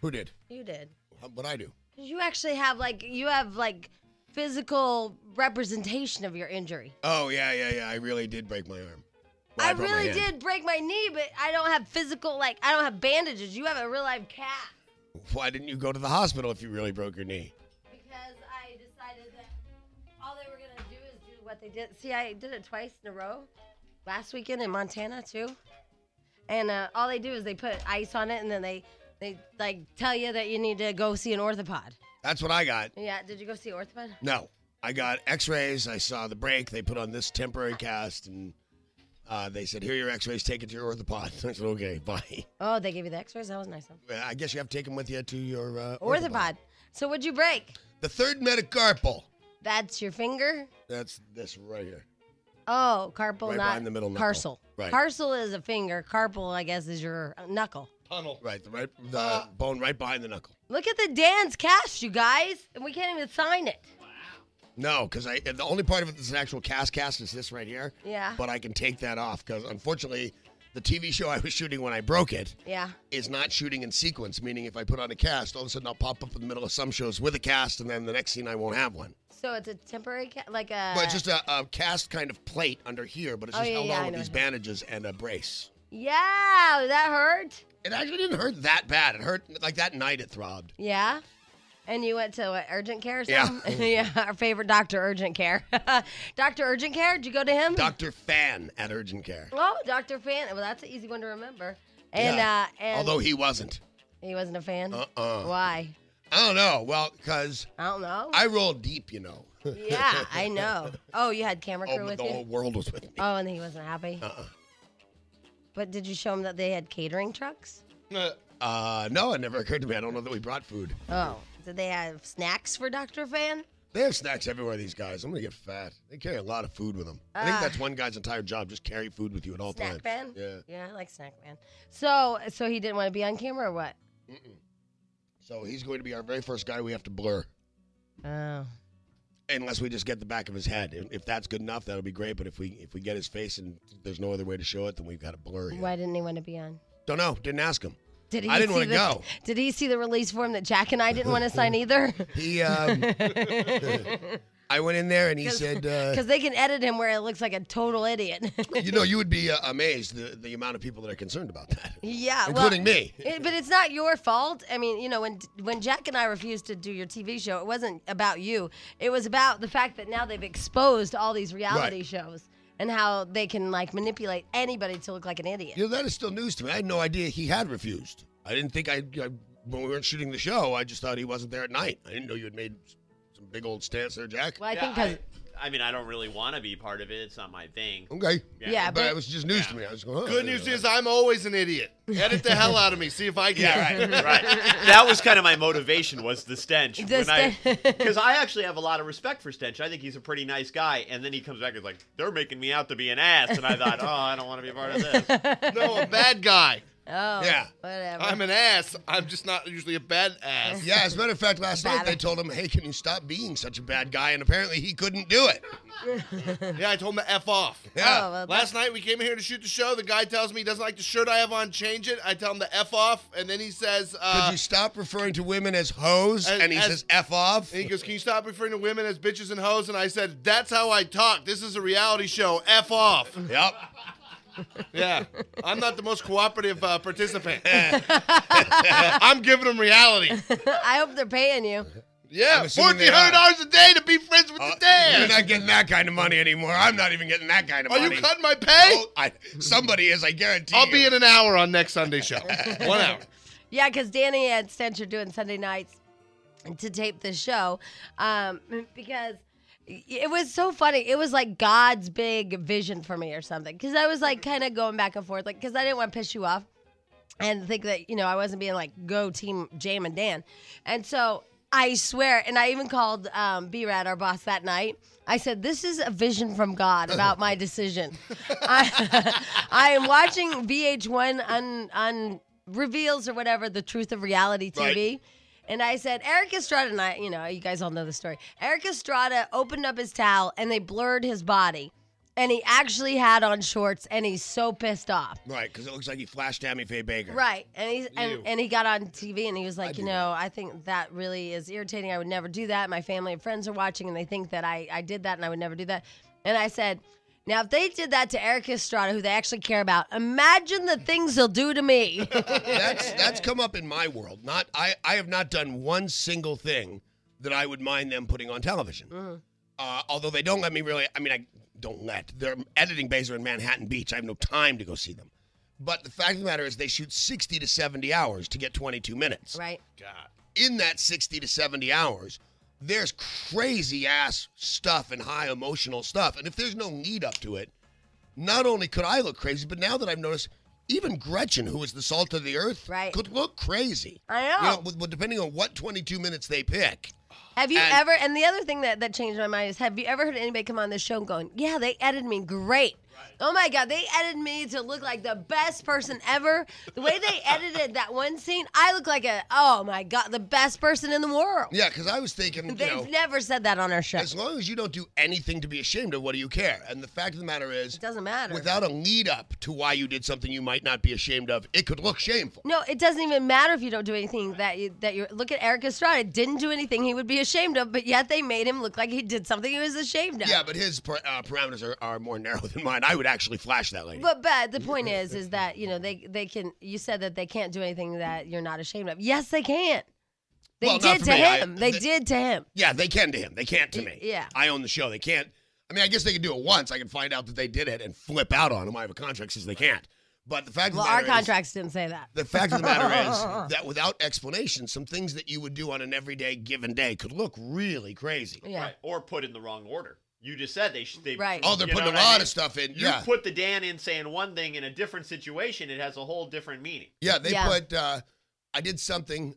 Who did? You did. What'd I do? Because you actually have physical representation of your injury. Oh, yeah. I really did break my arm. Well, I broke my really hand. did break my knee, but I don't have I don't have bandages. You have a real life cast. Why didn't you go to the hospital if you really broke your knee? Because I decided that all they were going to do is do what they did. See, I did it twice in a row. Last weekend in Montana, too. And all they do is they put ice on it, and then they tell you that you need to go see an orthopod. That's what I got. Yeah, did you go see an orthopod? No. I got x-rays. I saw the break. They put on this temporary cast, and they said, here are your x-rays. Take it to your orthopod. I said, okay, bye. Oh, they gave you the x-rays? That was nice of them. I guess you have to take them with you to your orthopod. So what'd you break? The third metacarpal. That's your finger? That's this right here. Oh, carpal, right not behind the middle knuckle. Carpal. Right. Carpal is a finger. Carpal, I guess, is your knuckle. Tunnel. Right, the bone right behind the knuckle. Look at the Dan's cast, you guys. And we can't even sign it. No, because the only part of it that's an actual cast is this right here. Yeah. But I can take that off because, unfortunately, the TV show I was shooting when I broke it is not shooting in sequence, meaning if I put on a cast, all of a sudden I'll pop up in the middle of some shows with a cast, and then the next scene I won't have one. So it's a temporary cast? But it's just a cast kind of plate under here, but it's just held on with these bandages and a brace. Yeah, that hurt? It actually didn't hurt that bad. It hurt, like that night it throbbed. Yeah? And you went to urgent care or something? Yeah. Our favorite doctor, urgent care. Dr. Urgent Care, did you go to him? Dr. Fan at urgent care. Oh, Dr. Fan. Well, that's an easy one to remember. And, and although he wasn't. He wasn't a fan? Why? I don't know. Well, because I don't know. I roll deep, you know. Yeah, I know. Oh, you had camera crew with you? The whole world was with me. Oh, and he wasn't happy? But did you show him that they had catering trucks? No, it never occurred to me. I don't know that we brought food. Oh. Did they have snacks for Dr. Fan? They have snacks everywhere, these guys. I'm going to get fat. They carry a lot of food with them. I think that's one guy's entire job, just carry food with you at all times. Snack Fan? Yeah. Yeah, I like Snack Fan. So he didn't want to be on camera or what? Mm-mm. So he's going to be our very first guy we have to blur. Oh. Unless we just get the back of his head. If that's good enough, that'll be great. But if we get his face and there's no other way to show it, then we've got to blur him. Why didn't he want to be on? Don't know. Didn't ask him. I didn't want to go. Did he see the release form that Jack and I didn't want to sign either? I went in there and he said... Because they can edit him where it looks like a total idiot. You would be amazed the amount of people that are concerned about that. Yeah. Including me. But it's not your fault. I mean, when Jack and I refused to do your TV show, it wasn't about you. It was about the fact that now they've exposed all these reality shows. And how they can, manipulate anybody to look like an idiot. That is still news to me. I had no idea he had refused. I didn't think when we weren't shooting the show, I just thought he wasn't there at night. I didn't know you had made some big old stance there, Jack. Well, I think because... I don't really want to be part of it. It's not my thing. Okay. Yeah, but it was just news to me. I was going, Good news is I'm always an idiot. Edit the hell out of me. See if I can. Yeah, right. That was kind of my motivation, was the stench. Because I actually have a lot of respect for Stench. I think he's a pretty nice guy. And then he comes back and is like, they're making me out to be an ass. And I thought, I don't want to be a part of this. No, a bad guy. Oh, yeah. Whatever. I'm an ass. I'm just not usually a bad ass. Yeah, as a matter of fact, last night they told him, hey, can you stop being such a bad guy? And apparently he couldn't do it. Yeah, I told him to F off. Yeah. Oh, well, last night we came in here to shoot the show. The guy tells me he doesn't like the shirt I have on, change it. I tell him to F off. And then he says... could you stop referring to women as hoes? And he says F off. And he goes, can you stop referring to women as bitches and hoes? And I said, that's how I talk. This is a reality show. F off. Yep. Yeah, I'm not the most cooperative participant. I'm giving them reality. I hope they're paying you. Yeah, $1,400 a day to be friends with the dad. You're not getting that kind of money anymore. I'm not even getting that kind of money. Are you cutting my pay? Somebody is, I guarantee I'll be in an hour on next Sunday show. 1 hour. Yeah, because Danny and Stench are doing Sunday nights to tape the show because... It was so funny. It was like God's big vision for me or something. Because I was kind of going back and forth. Because I didn't want to piss you off. And think that, I wasn't being go team Jam and Dan. And so I swear, and I even called B-Rad, our boss, that night. I said, this is a vision from God about my decision. I am watching VH1 on reveals or whatever, the truth of reality TV. Right. And I said, Eric Estrada, and I, you guys all know the story. Eric Estrada opened up his towel, and they blurred his body. And he actually had on shorts, and he's so pissed off. Right, because it looks like he flashed Tammy Faye Baker. Right, and he got on TV, and he was like, I think that really is irritating. I would never do that. My family and friends are watching, and they think that I did that, and I would never do that. And I said, now, if they did that to Eric Estrada, who they actually care about, imagine the things they'll do to me. That's come up in my world. I have not done one single thing that I would mind them putting on television. Mm-hmm. Although they don't let me really, I don't let. Their editing bays are in Manhattan Beach. I have no time to go see them. But the fact of the matter is they shoot 60 to 70 hours to get 22 minutes. Right. God. In that 60 to 70 hours, there's crazy-ass stuff and high emotional stuff. And if there's no lead up to it, not only could I look crazy, but now that I've noticed, even Gretchen, who is the salt of the earth, could look crazy. I know. Depending on what 22 minutes they pick. Have you ever, and the other thing that changed my mind is, have you ever heard anybody come on this show going, yeah, they edited me great. Oh, my God, they edited me to look like the best person ever. The way they edited that one scene, I look like oh, my God, the best person in the world. Yeah, because I was thinking, They've never said that on our show. As long as you don't do anything to be ashamed of, what do you care? And the fact of the matter is, it doesn't matter. Without a lead up to why you did something you might not be ashamed of, it could look shameful. No, it doesn't even matter if you don't do anything that you look at Eric Estrada, didn't do anything he would be ashamed of, but yet they made him look like he did something he was ashamed of. Yeah, but his parameters are more narrow than mine. I would actually flash that lady. But the point is that, they can, you said that they can't do anything that you're not ashamed of. Yes, they can. They did to him. They did to him. Yeah, they can to him. They can't to me. Yeah. I own the show. They can't. I guess they can do it once. I can find out that they did it and flip out on them. I have a contract that says they can't. But the fact of the matter our contracts didn't say that. The fact of the matter is that without explanation, some things that you would do on an everyday given day could look really crazy. Yeah. Right. Or put in the wrong order. You just said they right. Oh, they're putting a lot of stuff in. You put the Dan in saying one thing in a different situation, it has a whole different meaning. Yeah, they put, I did something.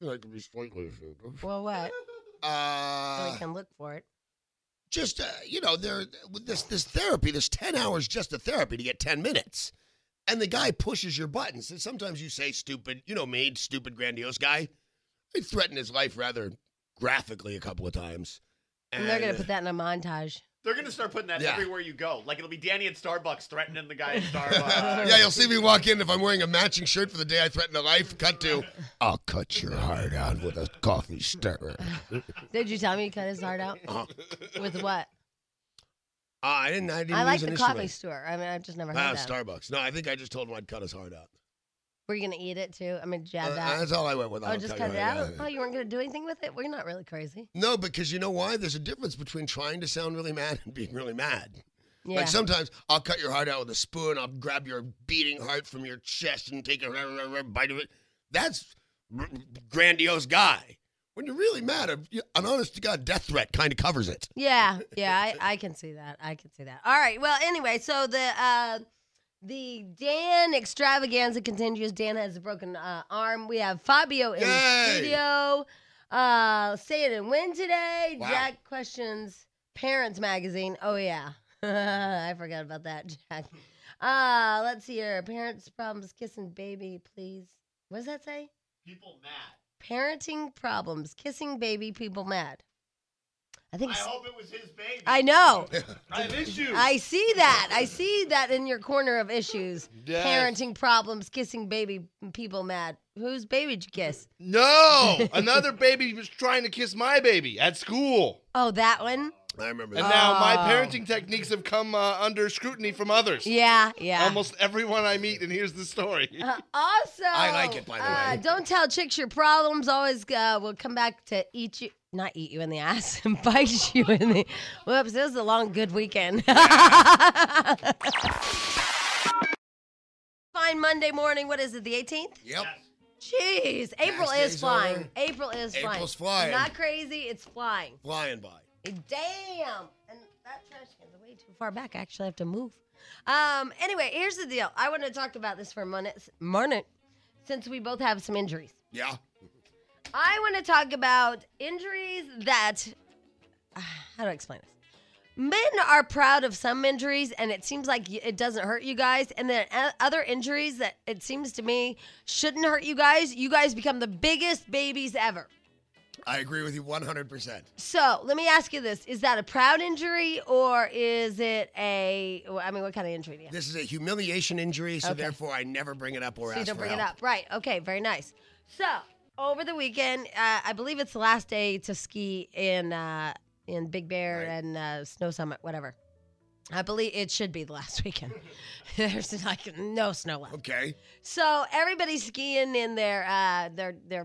I could be slightly ashamed of. Well, what? So we can look for it. Just, there this therapy, there's 10 hours just of therapy to get 10 minutes. And the guy pushes your buttons. And sometimes you say stupid, me, stupid, grandiose guy. I threatened his life rather graphically a couple of times. And they're going to put that in a montage. They're going to start putting that everywhere you go. Like, it'll be Danny at Starbucks threatening the guy at Starbucks. Yeah, you'll see me walk in if I'm wearing a matching shirt for the day I threatened a life. Cut to, I'll cut your heart out with a coffee stirrer. Did you tell me you cut his heart out? With what? I didn't I like the coffee stirrer. I've just never heard that. Starbucks. No, I think I just told him I'd cut his heart out. Were you going to eat it, too? jab that? That's all I went with. Just cut it out? Oh, you weren't going to do anything with it? We're not really crazy. No, because you know why? There's a difference between trying to sound really mad and being really mad. Yeah. Like sometimes I'll cut your heart out with a spoon. I'll grab your beating heart from your chest and take a bite of it. That's grandiose guy. When you're really mad, an honest-to-God death threat kind of covers it. Yeah, I can see that. All right, well, anyway, so the Dan extravaganza continues. Dan has a broken arm. We have Fabio in the studio. Say it and win today. Wow. Jack questions Parents Magazine. Oh, yeah. I forgot about that, Jack. Let's see here. Parents problems kissing baby, please. What does that say? People mad. Parenting problems kissing baby, people mad. I hope it was his baby. I know. I have issues. I see that in your corner of issues. Yes. Parenting problems, kissing baby, people mad. Whose baby did you kiss? No, another baby was trying to kiss my baby at school. Oh, that one? I remember that. And now my parenting techniques have come under scrutiny from others. Yeah. Almost everyone I meet, and here's the story. Also, I like it, by the way. Don't tell chicks your problems. Always will come back to eat you. Not eat you in the ass and bite you in the... Whoops, this was a long, good weekend. Fine Monday morning. What is it, the 18th? Yep. Jeez. April is flying. April is flying. April's flying. Not crazy. It's flying. Flying by. Damn. And that trash can's way too far back. I actually have to move. Anyway, here's the deal. I want to talk about this for a minute since we both have some injuries. Yeah. I want to talk about injuries that, how do I explain this? Men are proud of some injuries, and it seems like it doesn't hurt you guys. And then other injuries that it seems to me shouldn't hurt you guys. You guys become the biggest babies ever. I agree with you 100%. So let me ask you this: is that a proud injury or is it what kind of injury do you have? This is a humiliation injury, so Okay. therefore I never bring it up or So you ask don't for bring it help. up, right? Okay, very nice. So over the weekend, I believe it's the last day to ski in Big Bear Right. and Snow Summit, whatever. I believe it should be the last weekend. There's like no snow left. Okay. So everybody's skiing in their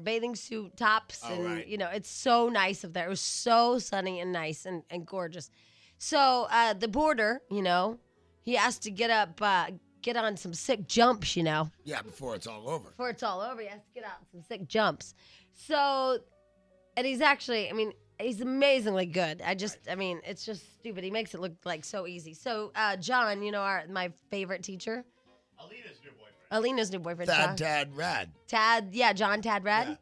bathing suit tops, Oh, and right. it's so nice up there. It was so sunny and nice and gorgeous. So the boarder, he has to get on some sick jumps, Yeah, before it's all over. before it's all over. He has to get out some sick jumps. So, and he's actually, he's amazingly good. It's just stupid. He makes it look like so easy. So, John, my favorite teacher, Alina's new boyfriend, John. Tad, rad. John Tad Rad. Yeah.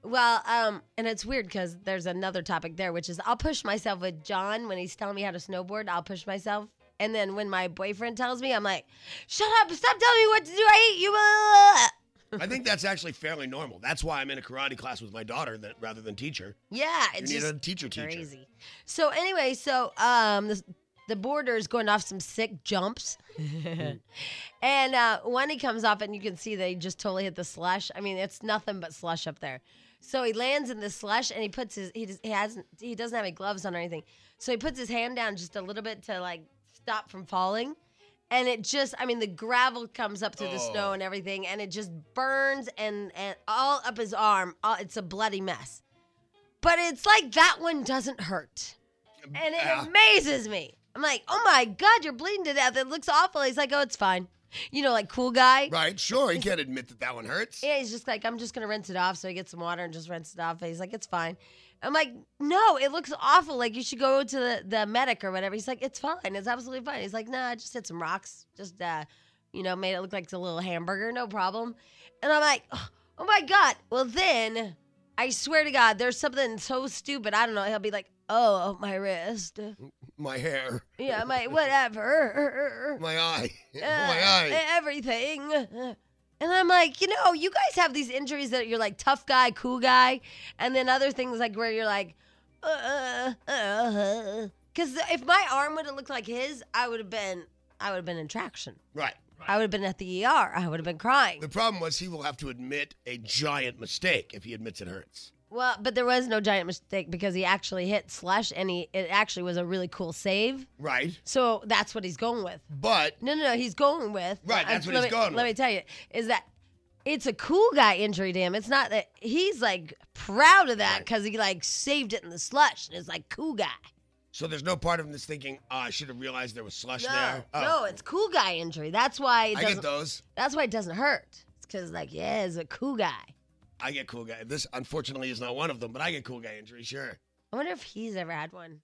Well, and it's weird because there's another topic there, which is I'll push myself with John when he's telling me how to snowboard. I'll push myself. And then when my boyfriend tells me, I'm like, shut up, stop telling me what to do. I hate you. I think that's actually fairly normal. That's why I'm in a karate class with my daughter rather than teacher. Yeah, You it's need just a teacher. crazy. So anyway, the boarder's going off some sick jumps. And when he comes off, and you can see that he just totally hit the slush. It's nothing but slush up there. So he lands in the slush, and he puts he doesn't have any gloves on or anything. So he puts his hand down just a little bit to like stop from falling. And it just, the gravel comes up through the snow and everything, and it just burns and all up his arm. It's a bloody mess. But it's like that one doesn't hurt. And it amazes me. I'm like, oh my God, you're bleeding to death. It looks awful. He's like, oh, it's fine. Like cool guy. Right, sure. He can't admit that one hurts. Yeah, he's just like, I'm just going to rinse it off. So he gets some water and just rinse it off. And he's like, it's fine. I'm like, no, it looks awful. Like, you should go to the medic or whatever. He's like, it's fine. It's absolutely fine. He's like, nah, I just hit some rocks. Just, made it look like it's a little hamburger. No problem. And I'm like, oh my God. Well, then, I swear to God, there's something so stupid. I don't know. He'll be like, oh, my wrist. My hair. Yeah, my whatever. My eye. Uh, My eye. Everything. And I'm like, you guys have these injuries that you're like tough guy, cool guy, and then other things like where you're like, because if my arm would have looked like his, I would have been in traction. Right. I would have been at the ER. I would have been crying. The problem was he will have to admit a giant mistake if he admits it hurts. Well, but there was no giant mistake because he actually hit slush, and it actually was a really cool save. Right. So that's what he's going with. But No, he's going with. Right, that's what he's going Let with. me tell you, is that it's a cool guy injury to him. It's not that he's like proud of that because he like saved it in the slush and is like cool guy. so there's no part of him that's thinking, I should have realized there was slush No, there. Oh, no, it's cool guy injury. That's why it I doesn't. get those. That's why it doesn't hurt. It's because like it's a cool guy. I get cool guy. This, unfortunately, is not one of them, but I get cool guy injury, sure. I wonder if he's ever had one.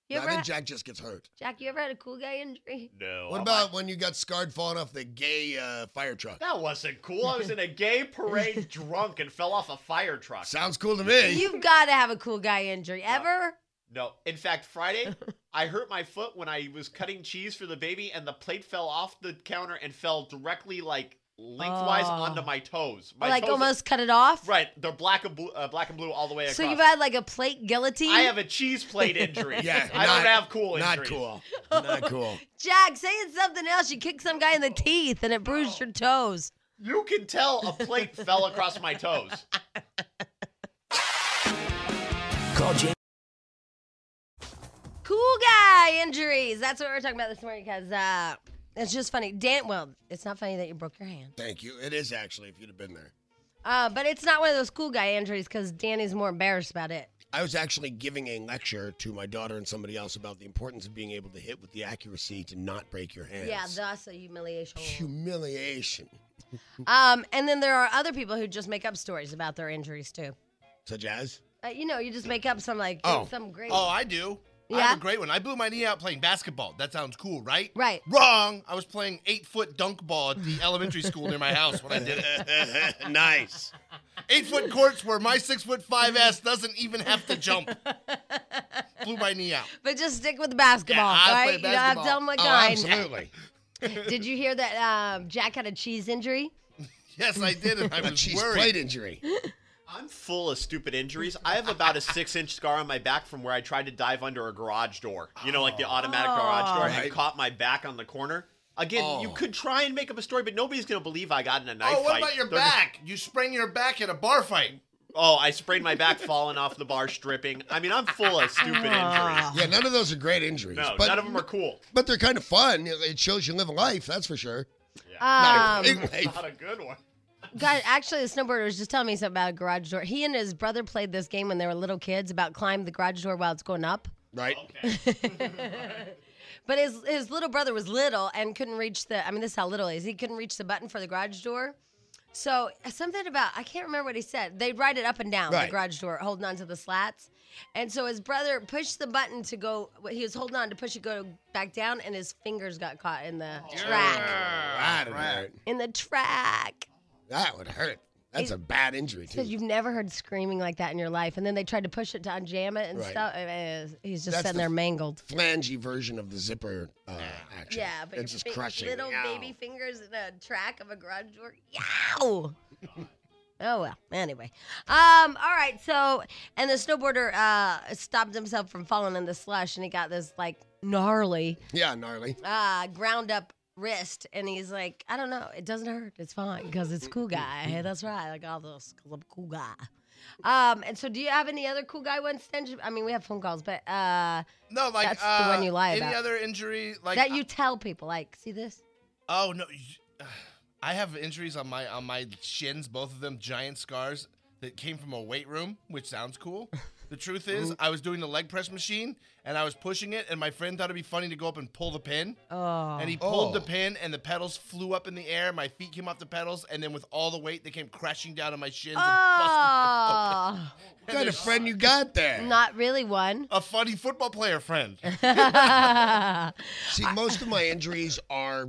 You No, ever I think had, Jack just gets hurt. Jack? You ever had a cool guy injury? No. What about when you got scarred falling off the gay fire truck? That wasn't cool. I was in a gay parade drunk and fell off a fire truck. Sounds cool to me. You've got to have a cool guy injury. Ever? No. In fact, Friday, I hurt my foot when I was cutting cheese for the baby, and the plate fell off the counter and fell directly, like, lengthwise onto my toes. My Or like toes almost cut it off? Right. They're black and blue all the way across. So you've had like a plate guillotine? I have a cheese plate injury. Yeah, I don't have cool Not injuries. cool. Not cool. Jack, say it's something else. You kicked some guy in the teeth and it bruised your toes. You can tell a plate fell across my toes. Call James. Cool guy injuries. That's what we're talking about this morning because it's just funny. Well, it's not funny that you broke your hand. Thank you. It is actually, if you'd have been there. But it's not one of those cool guy injuries because Danny's more embarrassed about it. I was actually giving a lecture to my daughter and somebody else about the importance of being able to hit with the accuracy to not break your hands. Yeah, that's a humiliation. Humiliation. And then there are other people who just make up stories about their injuries too. Such as? You just make up some like Oh. some great. Oh, I do. I Yeah? have a great one. I blew my knee out playing basketball. That sounds cool, right? Right. Wrong. I was playing 8-foot dunk ball at the elementary school near my house when I did it. Nice. 8-foot courts where my 6'5" ass doesn't even have to jump. Blew my knee out. But just stick with the basketball, Yeah, I right? play You don't have to basketball. tell them what Oh, kind. absolutely. Did you hear that Jack had a cheese injury? Yes, I did, and I A was cheese worried. plate injury. I'm full of stupid injuries. I have about a 6-inch scar on my back from where I tried to dive under a garage door. You know, like the automatic garage door, and Right. caught my back on the corner. Again, you could try and make up a story, but nobody's going to believe I got in a knife fight. Oh, what about your They're back? You sprained your back at a bar fight. Oh, I sprained my back falling off the bar stripping. I mean, I'm full of stupid injuries. Yeah, none of those are great injuries. No, but, none of them are cool. But they're kind of fun. It shows you live a life, that's for sure. Um, Not a great life. Not a good one. God, actually, the snowboarder was just telling me something about a garage door. He and his brother played this game when they were little kids about climb the garage door while it's going up. Right? But his little brother was little and couldn't reach the, I mean, this is how little he is. He couldn't reach the button for the garage door. So something about, I can't remember what he said. They'd ride it up and down, Right. the garage door, holding on to the slats. And so his brother pushed the button to go, he was holding on to push it go back down, and his fingers got caught in the track. That'd hurt. In the track. That would hurt. That's a bad injury, too. Because you've never heard screaming like that in your life. And then they tried to push it to unjam it and Right. stuff. He's just That's sitting the there mangled. Flangey version of the zipper action. Yeah, but it's your just crushing. little Yow. baby fingers in a track of a garage door. Yow! Oh, well. Anyway. All right. So, and the snowboarder stopped himself from falling in the slush, and he got this, like, gnarly, Yeah, gnarly. ground up wrist. And he's like, I don't know. It doesn't hurt. It's fine because it's cool guy. That's right. I got this because I'm a cool guy. And so do you have any other cool guy ones, Stench? I mean, we have phone calls, but No, like That's the one you lie any about. other injury, like that you tell people, like, see this? Oh no, I have injuries on my shins, both of them giant scars that came from a weight room, which sounds cool. The truth is, I was doing the leg press machine and I was pushing it, and my friend thought it'd be funny to go up and pull the pin. Oh. And he pulled the pin, and the pedals flew up in the air. My feet came off the pedals, and then with all the weight, they came crashing down on my shins and busted. Oh. What kind of friend you got there? Not really one. A funny football player friend. See, most of my injuries are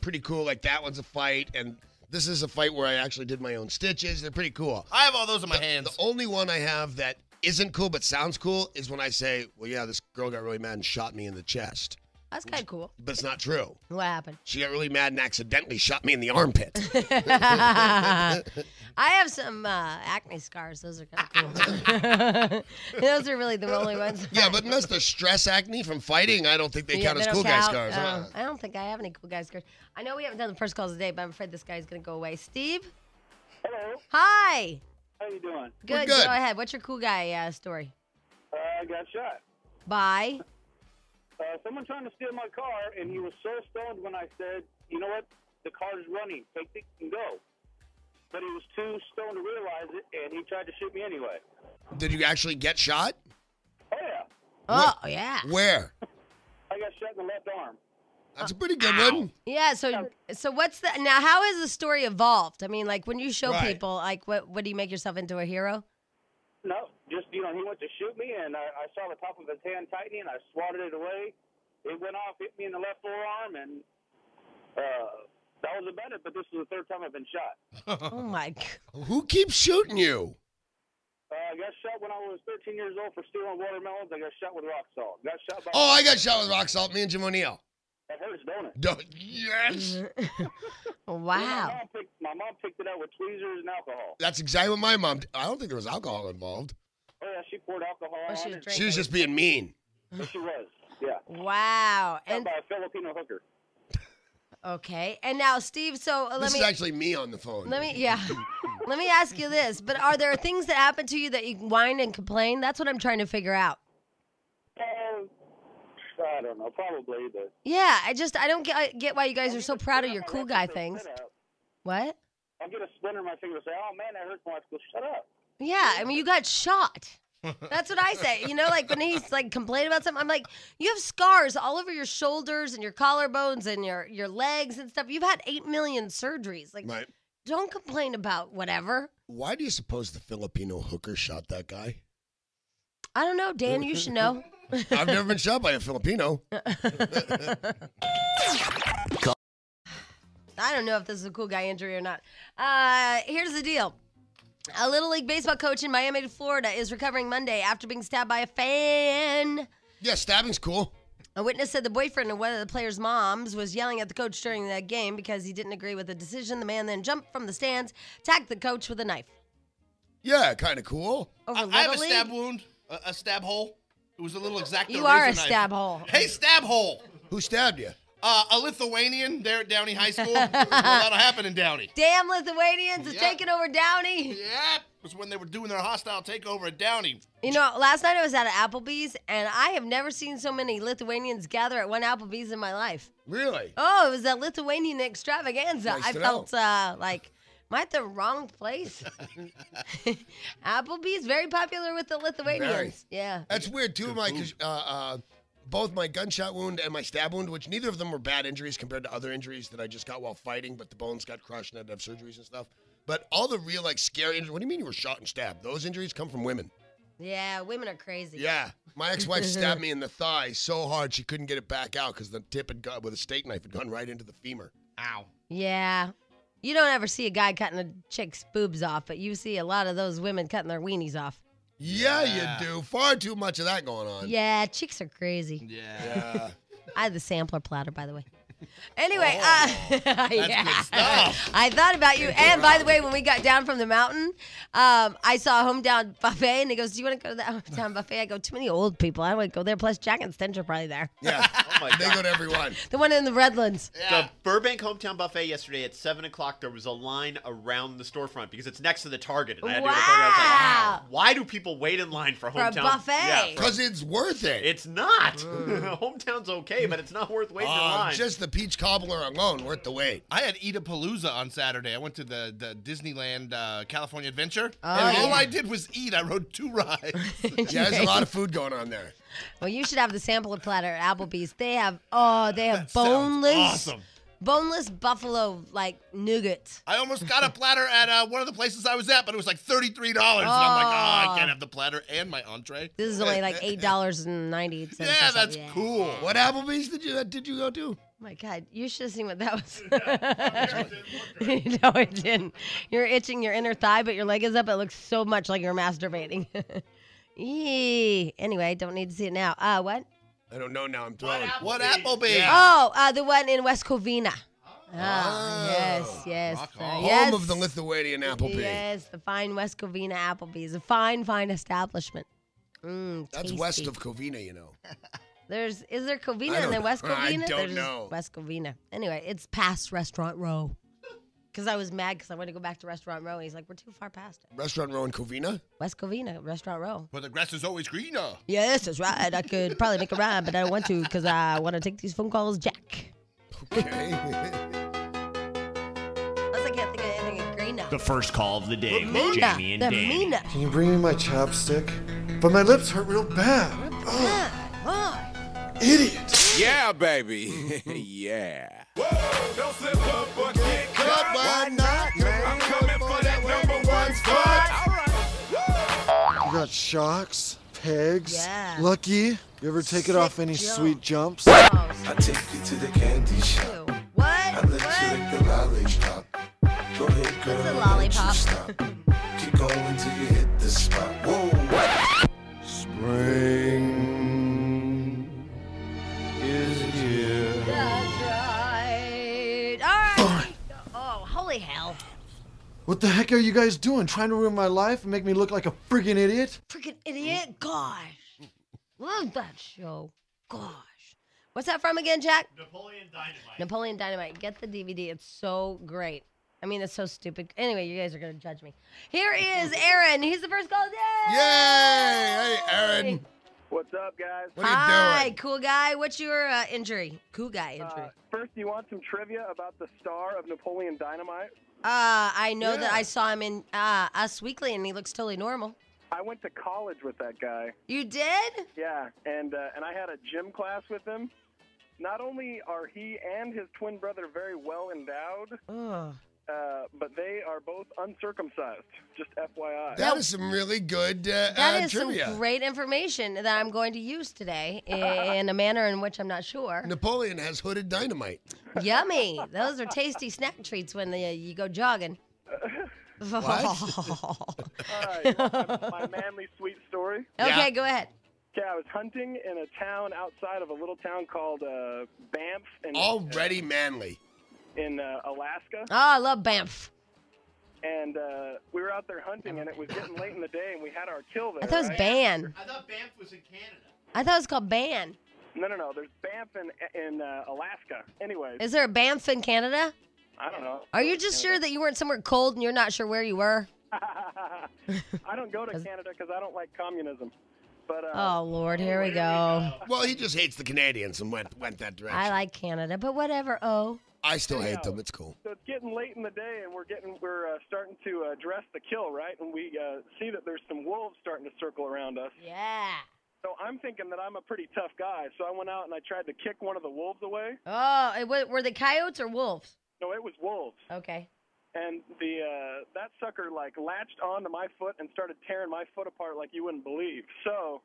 pretty cool. Like that one's a fight, and this is a fight where I actually did my own stitches. They're pretty cool. I have all those in my hands. The only one I have that isn't cool but sounds cool is when I say, well, yeah, this girl got really mad and shot me in the chest. That's kind of cool. But it's not true. What happened? She got really mad and accidentally shot me in the armpit. I have some acne scars. Those are kind of cool. Those are really the only ones. Yeah, but unless they're stress acne from fighting, I don't think they Yeah, count they as don't cool guy count. scars. Oh, I don't think I have any cool guy scars. I know we haven't done the first calls today, but I'm afraid this guy's going to go away. Steve? Hello. Hi. How you doing? Good. good. Go ahead. What's your cool guy story? I got shot. Bye. Someone trying to steal my car, and he was so stoned when I said, you know what, the car's running, take it and go. But he was too stoned to realize it, and he tried to shoot me anyway. Did you actually get shot? Oh, yeah. Oh, yeah. Where? I got shot in the left arm. That's a pretty good one. Yeah, so what's the now? How has the story evolved? I mean, like when you show Right. people, like what do you make yourself into a hero? No, just, he went to shoot me, and I saw the top of his hand tightening, and I swatted it away. It went off, hit me in the left forearm, and that was about it, but this is the third time I've been shot. Oh my God. Who keeps shooting you? I got shot when I was 13 years old for stealing watermelons. I got shot with rock salt. Got shot by... Oh, I got shot with rock salt. Me and Jim O'Neill. That hurts, don't it? Yes. Wow. My mom picked it out with tweezers and alcohol. That's exactly what my mom did. I don't think there was alcohol involved. Oh, yeah, she poured alcohol Oh, she on was it. drinking. She was just being mean. Yes, she was, yeah. Wow. Shot And by a Filipino hooker. okay. And now, Steve. So This is actually me on the phone. let me ask you this. But are there things that happen to you that you whine and complain? That's what I'm trying to figure out. I don't know, probably, but... Yeah, I don't get why you guys are so proud of your cool guy things. What? I'll get a splinter in my finger and say, oh, man, that hurts my... Go, shut up. Yeah, I mean, you got shot. That's what I say. You know, like when he's like complaining about something, I'm like, you have scars all over your shoulders and your collarbones and your legs and stuff. You've had 8 million surgeries. Like, Right. don't complain about whatever. Why do you suppose the Filipino hooker shot that guy? I don't know, Dan. You should know. I've never been shot by a Filipino. I don't know if this is a cool guy injury or not. Here's the deal. A Little League baseball coach in Miami, Florida is recovering Monday after being stabbed by a fan. Yeah, stabbing's cool. A witness said the boyfriend of one of the players' moms was yelling at the coach during the game because he didn't agree with the decision. The man then jumped from the stands, attacked the coach with a knife. Yeah, kind of cool. Over I have Little a stab League? wound, a stab hole. It was a little X-Acto You are a razor knife. stab hole. Hey, stab hole. Who stabbed you? A Lithuanian there at Downey High School. That'll happen in Downey. Damn Lithuanians is Yeah. taking over Downey. Yeah, it was when they were doing their hostile takeover at Downey. You know, last night I was at an Applebee's, and I have never seen so many Lithuanians gather at one Applebee's in my life. Really? Oh, it was a Lithuanian extravaganza. Nice I to felt like, am I at the wrong place? Applebee's, very popular with the Lithuanians. Very. Yeah. That's weird too. Both my gunshot wound and my stab wound, which neither of them were bad injuries compared to other injuries that I just got while fighting, but the bones got crushed and I had to have surgeries and stuff. But all the real scary injuries. What do you mean you were shot and stabbed? Those injuries come from women. Yeah, women are crazy. Yeah, my ex-wife stabbed me in the thigh so hard she couldn't get it back out because the tip had got with a steak knife had gone right into the femur. Ow. Yeah. You don't ever see a guy cutting a chick's boobs off, but you see a lot of those women cutting their weenies off. Yeah, Yeah. you do. Far too much of that going on. Yeah, chicks are crazy. Yeah. I had the sampler platter, by the way. Anyway, good stuff. I thought about you. And by the way, when we got down from the mountain, I saw a hometown buffet, and he goes, "Do you want to go to that hometown buffet?" I go, "Too many old people. I don't want to go there. Plus, Jack and Stench are probably there. Yeah. Oh my They God. go to every one. The one in the Redlands." The Burbank Hometown Buffet yesterday at 7 o'clock, there was a line around the storefront because it's next to the Target. And I had to go to the Target. I was like, why do people wait in line for For a Hometown? buffet. Yeah, Because it's worth it. it's not. Hometown's okay, but it's not worth waiting in line. Just the peach cobbler alone worth the wait. I had Eat-a-Palooza on Saturday. I went to the Disneyland California Adventure. Oh, and all yeah. I did was eat. I rode 2 rides. Yeah, there's a lot of food going on there. Well, you should have the sampler platter at Applebee's. They have That sounds boneless, awesome. boneless buffalo nuggets. I almost got a platter at one of the places I was at, but it was like $33. And I'm like, I can't have the platter and my entree. This is only like $8.98. Yeah, that's cool. What Applebee's did you go to? Oh my God, you should have seen what that was. No, it didn't. You're itching your inner thigh, but your leg is up. It looks so much like you're masturbating. Eee. Anyway, don't need to see it now. What? I don't know now. I'm throwing. What Applebee's? Oh, the one in West Covina. Yes. Rock on. Yes. Home of the Lithuanian Applebee. Yes, the fine West Covina Applebee's. A fine establishment. That's Tasty. west of Covina, you know. Is there I Covina don't and then West know. I Covina? don't There's just know. West Covina. Anyway, it's past Restaurant Row. Because I was mad because I wanted to go back to Restaurant Row. And he's like, we're too far past it. Restaurant Row in Covina? West Covina, Restaurant Row. But the grass is always greener. Yes, that's right. I could probably make a rhyme, but I don't want to because I want to take these phone calls, Jack. Okay. Plus, I can't think of anything greener. The first call of the day with Mina. Jamie and The Danny. Mina. Can you bring me my chopstick? But my lips hurt real bad. Oh, Why? idiot. Yeah, baby. Yeah. Why not, man? I'm coming for that #1 spot. You got shocks, pegs, Yeah. lucky. You ever take it off any Sick sweet jumps? Oh, I take you to the candy shop. ew. I What? let you lick the lollipop. Go ahead, girl. What's a don't lollipop? you stop. Keep going till you hit the spot. Whoa. Spring is here. That's right. All right. Oh, holy hell. What the heck are you guys doing? Trying to ruin my life and make me look like a friggin' idiot? Freaking idiot. Gosh. Love that show. Gosh. What's that from again, Jack? Napoleon Dynamite. Napoleon Dynamite. Get the DVD. It's so great. I mean, it's so stupid. Anyway, you guys are going to judge me. Here is Aaron. He's the first call. Yay! Yay! Hey, Aaron. What's up, guys? What are you Hi, doing? cool guy. What's your injury? Cool guy injury. First, do you want some trivia about the star of Napoleon Dynamite? I know that yeah. I saw him in Us Weekly, and he looks totally normal. I went to college with that guy. You did? Yeah, and I had a gym class with him. Not only are he and his twin brother very well endowed, Ugh. but they are both uncircumcised. Just FYI. That is some really good That is trivia. some great information that I'm going to use today in a manner in which I'm not sure. Napoleon has hooded dynamite. Yummy. Those are tasty snack treats when you go jogging. All right, my manly sweet story. Okay, Yeah. go ahead. Yeah, I was hunting in a town outside of a little town called Banff Already manly. in Alaska. Oh, I love Banff. and we were out there hunting, and it was getting late in the day, and we had our kill there. I thought it was right? Ban. I thought Banff was in Canada. I thought it was called Ban. No. There's Banff in Alaska. Anyways, Is there a Banff in Canada? I don't know. Are you just sure that you weren't somewhere cold and you're not sure where you were? I don't go to Canada because I don't like communism. But Oh, Lord, here we go. Well, he just hates the Canadians and went that direction. I like Canada, but whatever. Oh. I still hate them. It's cool. So it's getting late in the day, and we're starting to dress the kill, right? And we see that there's some wolves starting to circle around us. Yeah. So I'm thinking that I'm a pretty tough guy. So I went out and I tried to kick one of the wolves away. Oh, were they coyotes or wolves? No, it was wolves. Okay. And that sucker like latched onto my foot and started tearing my foot apart like you wouldn't believe. So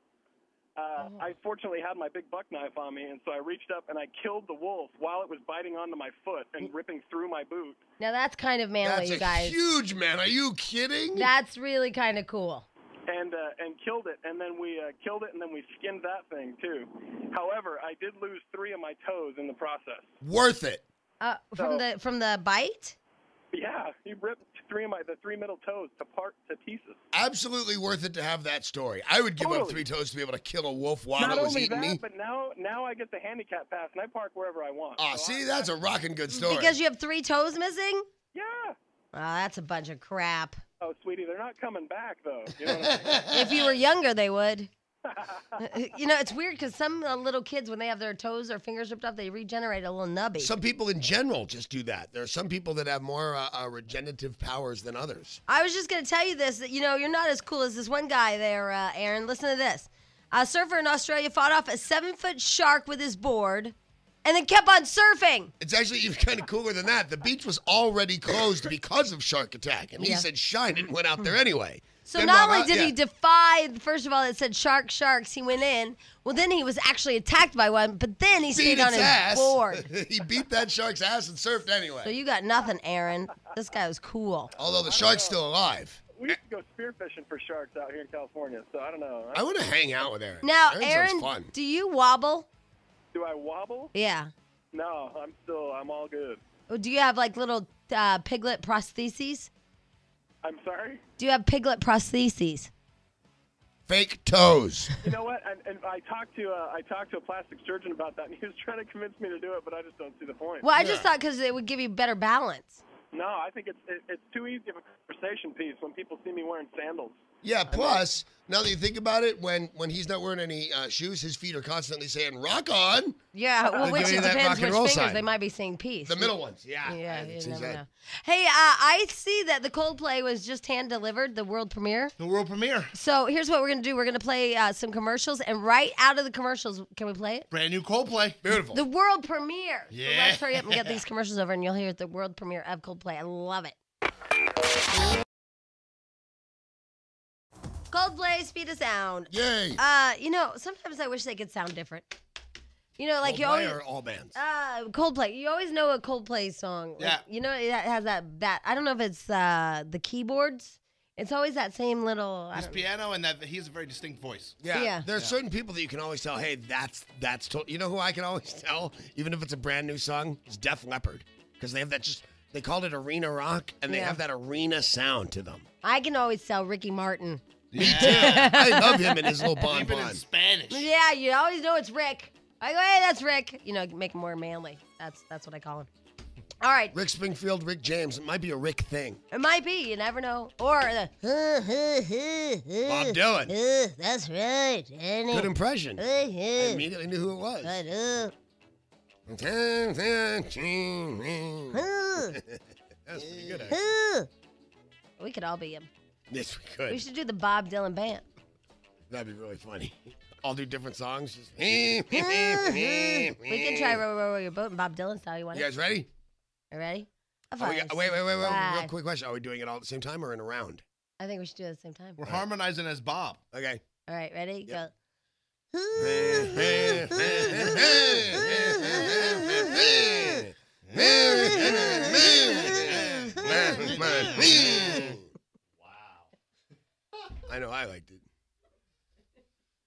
I fortunately had my big buck knife on me, and so I reached up and I killed the wolf while it was biting onto my foot and ripping through my boot. Now that's kind of manly, That's you a guys. huge man. Are you kidding? That's really kind of cool. And killed it, and then we killed it, and then we skinned that thing too. However, I did lose 3 of my toes in the process. Worth it. From the bite? Yeah, he ripped 3 of the 3 middle toes to pieces. Absolutely worth it to have that story. I would give up Totally. 3 toes to be able to kill a wolf while Not it was only eating that, me. but now I get the handicap pass, and I park wherever I want. Oh, So see, that's a rocking good story. Because you have 3 toes missing? Yeah. Oh, that's a bunch of crap. Oh, sweetie, they're not coming back, though. You know what I mean? If you were younger, they would. You know, it's weird because some little kids, when they have their toes or fingers ripped off, they regenerate a little nubby. Some people in general just do that. There are some people that have more regenerative powers than others. I was just going to tell you this, that, you know, you're not as cool as this one guy there, Aaron. Listen to this. A surfer in Australia fought off a 7-foot shark with his board and then kept on surfing. It's actually even kind of cooler than that. The beach was already closed because of shark attack, and he said shine it and went out there anyway. So Then not Rob- only did he defy, first of all, it said sharks, he went in. Well, then he was actually attacked by one, but then he beat stayed on its his ass. board. He beat that shark's ass and surfed anyway. So you got nothing, Aaron. This guy was cool. Although the shark's still alive. We used to go spearfishing for sharks out here in California, so I don't know. I want to hang out with Aaron. Now, sounds Aaron, fun. do you wobble? Do I wobble? Yeah. No, I'm all good. Oh, do you have like little piglet prostheses? I'm sorry? Do you have piglet prostheses? Fake toes. You know what? And I talked to a plastic surgeon about that, and he was trying to convince me to do it, but I just don't see the point. Well, I just thought because it would give you better balance. No, I think it's too easy of a conversation piece when people see me wearing sandals. Yeah, plus, now that you think about it, when he's not wearing any shoes, his feet are constantly saying, rock on. Yeah, well, They'll which give you it that depends rock and which roll fingers. sign. They might be saying peace. The middle ones, yeah. Yeah, It's you his never head. know. Hey, I see that the Coldplay was just hand-delivered, the world premiere. The world premiere. So here's what we're going to do. We're going to play some commercials, and right out of the commercials, can we play it? Brand new Coldplay. Beautiful. The world premiere. So Yeah. let's hurry up and get these commercials over, and you'll hear the world premiere of Coldplay. I love it. Coldplay, Speed of Sound. Yay. You know, sometimes I wish they could sound different. You know, like you Coldplay always. or all bands? Coldplay. You always know a Coldplay song. Like, Yeah. You know, it has that. I don't know if it's the keyboards. It's always that same little. I His don't- piano and that he has a very distinct voice. Yeah. There are certain people that you can always tell, hey, that's you know who I can always tell, even if it's a brand new song, is Def Leppard. Because they have that they called it arena rock, and they Yeah. have that arena sound to them. I can always tell Ricky Martin. Yeah. I love him and his little Even in bonbon. Spanish. Yeah, you always know it's Rick. I go, hey, that's Rick. You know, make him more manly. That's what I call him. All right. Rick Springfield, Rick James. It might be a Rick thing. It might be. You never know. Or the. Bob Dylan. That's right. Good impression. I immediately knew who it was. That's pretty good, actually. We could all be him. Yes, we could. We should do the Bob Dylan band. That'd be really funny. All do different songs. Just We can try row your boat in Bob Dylan style. You want You it? guys ready? You ready? Wait. Real Five. quick question. Are we doing it all at the same time or in a round? I think we should do it at the same time. We're harmonizing as Bob. Okay. All right, ready? Yep. I know I liked it.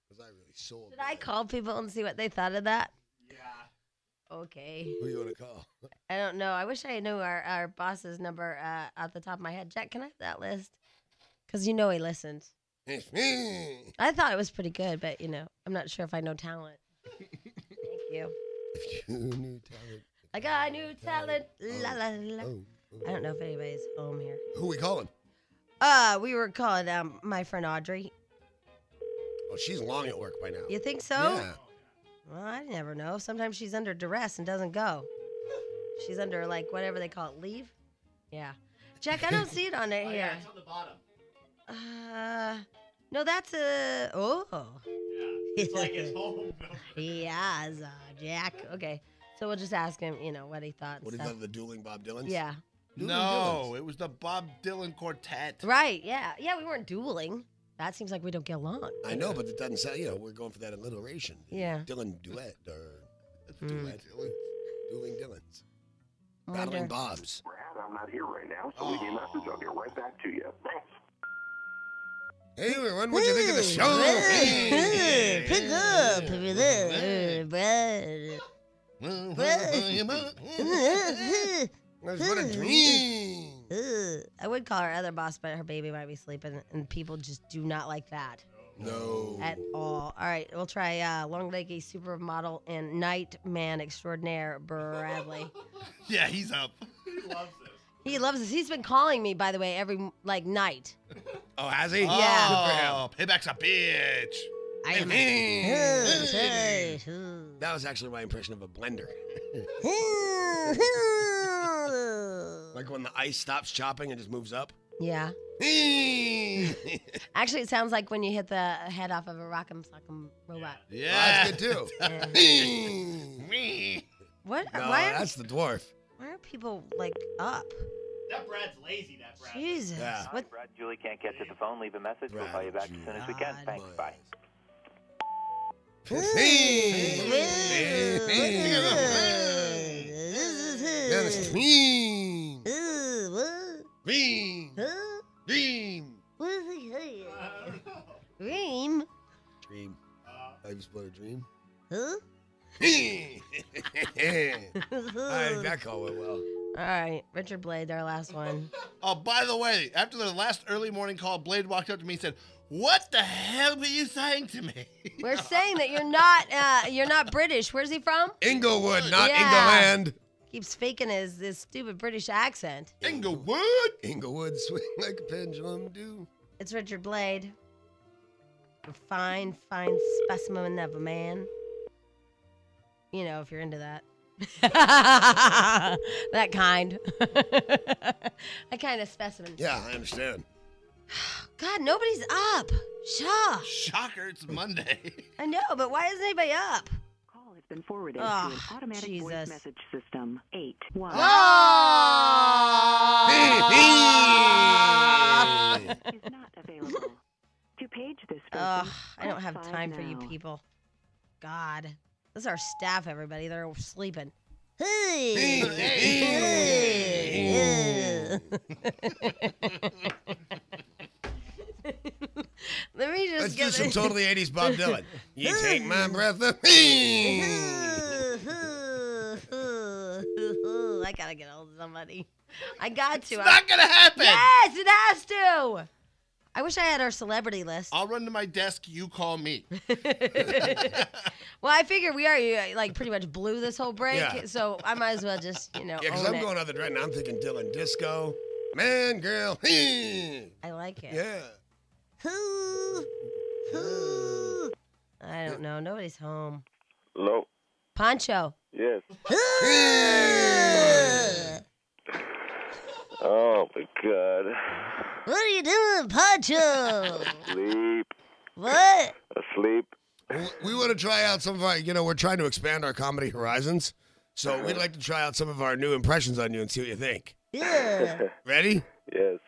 Because I really sold Should I call people and see what they thought of that? Yeah. Okay. Who you want to call? I don't know. I wish I knew our boss's number at the top of my head. Jack, can I have that list? Because you know he listens. I thought it was pretty good, but, I'm not sure if I know talent. Thank you. If you knew talent. I got new talent. La, la, la. I don't know if anybody's home here. Who we calling? We were calling my friend Audrey. Oh, she's long at work by now. You think so? Yeah. Well, I never know. Sometimes she's under duress and doesn't go. She's under, whatever they call it, leave? Yeah. Jack, I don't see it on it here. Yeah, it's on the bottom. No, that's a... Oh. Yeah, it's like it's home. Yeah, Jack. Okay. So we'll just ask him, what he thought. What do you thought of the dueling Bob Dylans? Yeah. No, it was the Bob Dylan Quartet. Right, yeah. Yeah, we weren't dueling. That seems like we don't get along. I know, but it doesn't sound, we're going for that alliteration. Yeah. Dylan duet or Duet. dueling Dylans. I Battling wonder- Bobs. Brad, I'm not here right now, so leave me a message. I'll get right back to you. Thanks. Hey, everyone, what'd you think of the show? Pick up. Brad. What a dream. I would call her other boss, but her baby might be sleeping, and people just do not like that No. at all. All right, we'll try long-legged supermodel and night man extraordinaire, Bradley. Yeah, he's up. He loves it. He loves this. He's been calling me, by the way, every night. Oh, has he? Yeah. Oh, payback's a bitch. I am. That was actually my impression of a blender. Like when the ice stops chopping and just moves up. Yeah. Actually, it sounds like when you hit the head off of a rock'em sock'em robot. Yeah. That's good too. What? No, Why are that's the dwarf. people up? That Brad's lazy, that Brad. Jesus. Yeah. What? Brad, Julie can't get to the phone. Leave a message. We'll call you back as soon as we can. God. Thanks. Bye. Dream. Dream? Dream. Life is but a dream. Huh? All right, that call went well. All right, Richard Blade, our last one. Oh, by the way, after the last early morning call, Blade walked up to me and said, "What the hell were you saying to me?" We're saying that you're not British. Where's he from? Inglewood, not Yeah. England. Keeps faking this stupid British accent. Inglewood? Inglewood swing like a pendulum do. It's Richard Blade. A fine specimen of a man. If you're into that. That kind. That kind of specimen. Yeah, I understand. God, nobody's up. Shaw. Shocker, it's Monday. I know, but why isn't anybody up? Call has been forwarded Oh, to an automatic voice Jesus. message system. 81. Is not available. To page this person, Ugh, I don't press have 5 time for you now. people. God. This is our staff, everybody. They're sleeping. Hey. Let me just Let's get do some totally 80s Bob Dylan. You take my breath away. I gotta get hold of somebody. I got to. It's not going to happen. Yes, it has to. I wish I had our celebrity list. I'll run to my desk. You call me. Well, I figure we already pretty much blew this whole break, Yeah. so I might as well just Yeah, because own I'm it. going other direction. I'm thinking Dylan disco. Man, girl. I like it. Yeah. I don't know. Nobody's home. Hello? Poncho. Yes. Oh, my God. What are you doing, Poncho? Sleep. What? Asleep. We want to try out some of our, we're trying to expand our comedy horizons. So we'd like to try out some of our new impressions on you and see what you think. Yeah. Ready? Yes.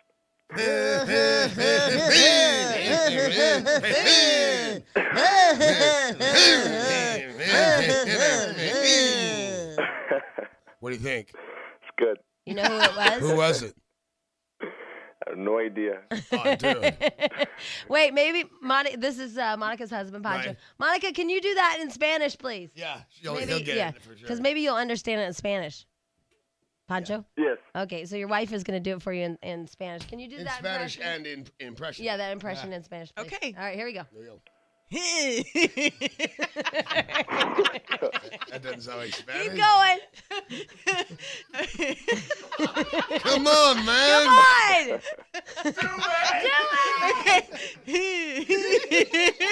What do you think? It's good. You know who it was? Who was it? I have no idea. Oh, dude. Wait, maybe this is Monica's husband, Pancho. Right. Monica, can you do that in Spanish, please? Yeah, he'll Maybe, get yeah, it for sure. because maybe you'll understand it in Spanish. Pancho? Yes. Okay, so your wife is going to do it for you in Spanish. Can you do in that Spanish impression? and in impression. Yeah, that impression in Spanish, please. Okay. All right, here we go. There you go. That doesn't sound like Spanish. Keep going. Come on, man. Come on. Do it.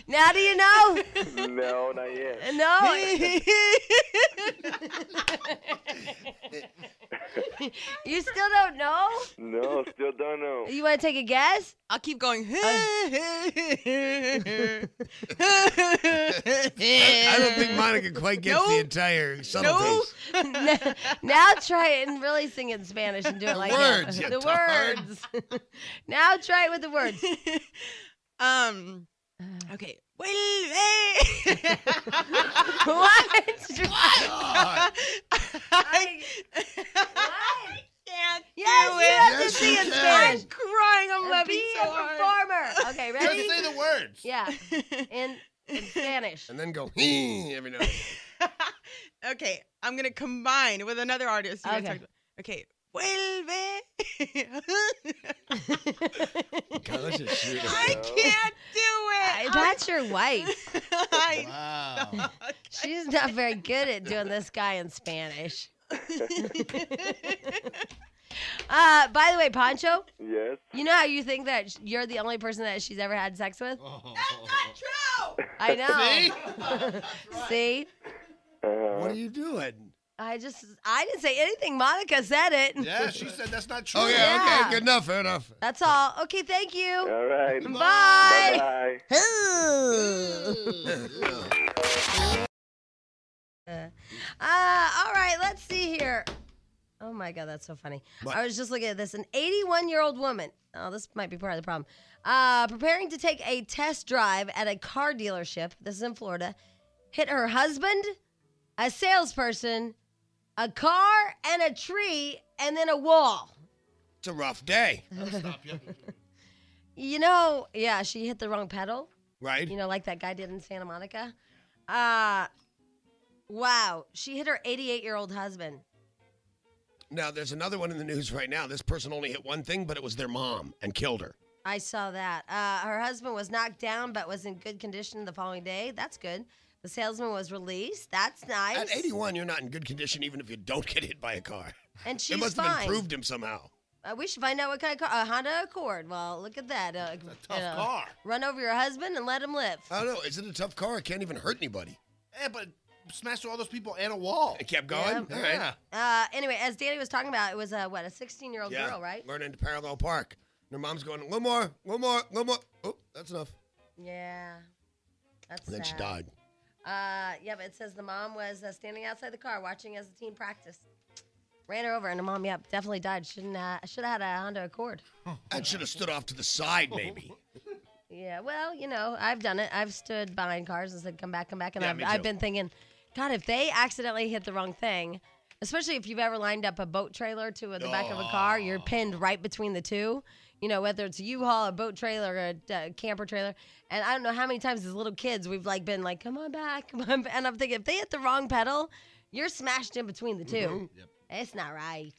Now do you know? No, not yet. No. You still don't know? No, still don't know. You want to take a guess? I'll keep going. I don't think Monica quite gets the entire subtleties. Now try it and really sing it in Spanish and do it like words, that. you The tard. words. Now try it with the words. Okay. What? I can't Yes, do you have it. to sing in you can. Spanish. I'm crying. I'm laughing Be so a hard. performer. Okay, Just ready? say the words. Yeah, in Spanish. And then go every now and then. Okay, I'm gonna combine with another artist. You guys Okay. talked about. Okay. Vuelve. God, let's just shoot it. I can't do it. That's your wife. Wow. She's not very good at doing this guy in Spanish. By the way, Pancho, Yes. you know how you think that you're the only person that she's ever had sex with? True. I know. See? What are you doing? I didn't say anything. Monica said it. Yeah, she said that's not true. Okay, Yeah. okay, good enough, fair enough. That's all. Okay, thank you. All right. Bye. Bye. All right, let's see here. Oh my God, that's so funny. What? I was just looking at this. An 81-year-old woman. Oh, this might be part of the problem. Preparing to take a test drive at a car dealership. This is in Florida. Hit her husband, a salesperson, a car, and a tree, and then a wall. It's a rough day, Stop you. You know, yeah, she hit the wrong pedal. right? You know, like that guy did in Santa Monica. Wow, she hit her 88-year-old husband. Now, there's another one in the news right now. This person only hit one thing, but it was their mom and killed her. I saw that. Her husband was knocked down but was in good condition the following day. That's good. The salesman was released. That's nice. At 81, you're not in good condition even if you don't get hit by a car. And she's It must fine. have improved him somehow. We should find out what kind of car. A Honda Accord. Well, look at that. It's a tough car. Run over your husband and let him live. I don't know. Is it a tough car? It can't even hurt anybody. Yeah, but smashed through all those people and a wall. It kept going? Yeah. All right. Yeah. Anyway, as Danny was talking about, it was a 16-year-old girl, right? Learning to parallel park. And her mom's going, a little more, a little more, a little more. Oh, that's enough. Yeah. That's And then she sad. died. Yeah, but it says the mom was standing outside the car watching as the team practiced. Ran her over, and her mom, definitely died. Should have had a Honda Accord. I should have stood off to the side, maybe. Yeah, well, you know, I've done it. I've stood behind cars and said, come back. And Yeah, me I've too. been thinking, God, if they accidentally hit the wrong thing, especially if you've ever lined up a boat trailer to the back of a car, you're pinned right between the two. You know, whether it's a U-Haul, a boat trailer, or a camper trailer. And I don't know how many times as little kids we've been like, come on back. And I'm thinking, if they hit the wrong pedal, you're smashed in between the 2 Mm-hmm. Yep. It's not right.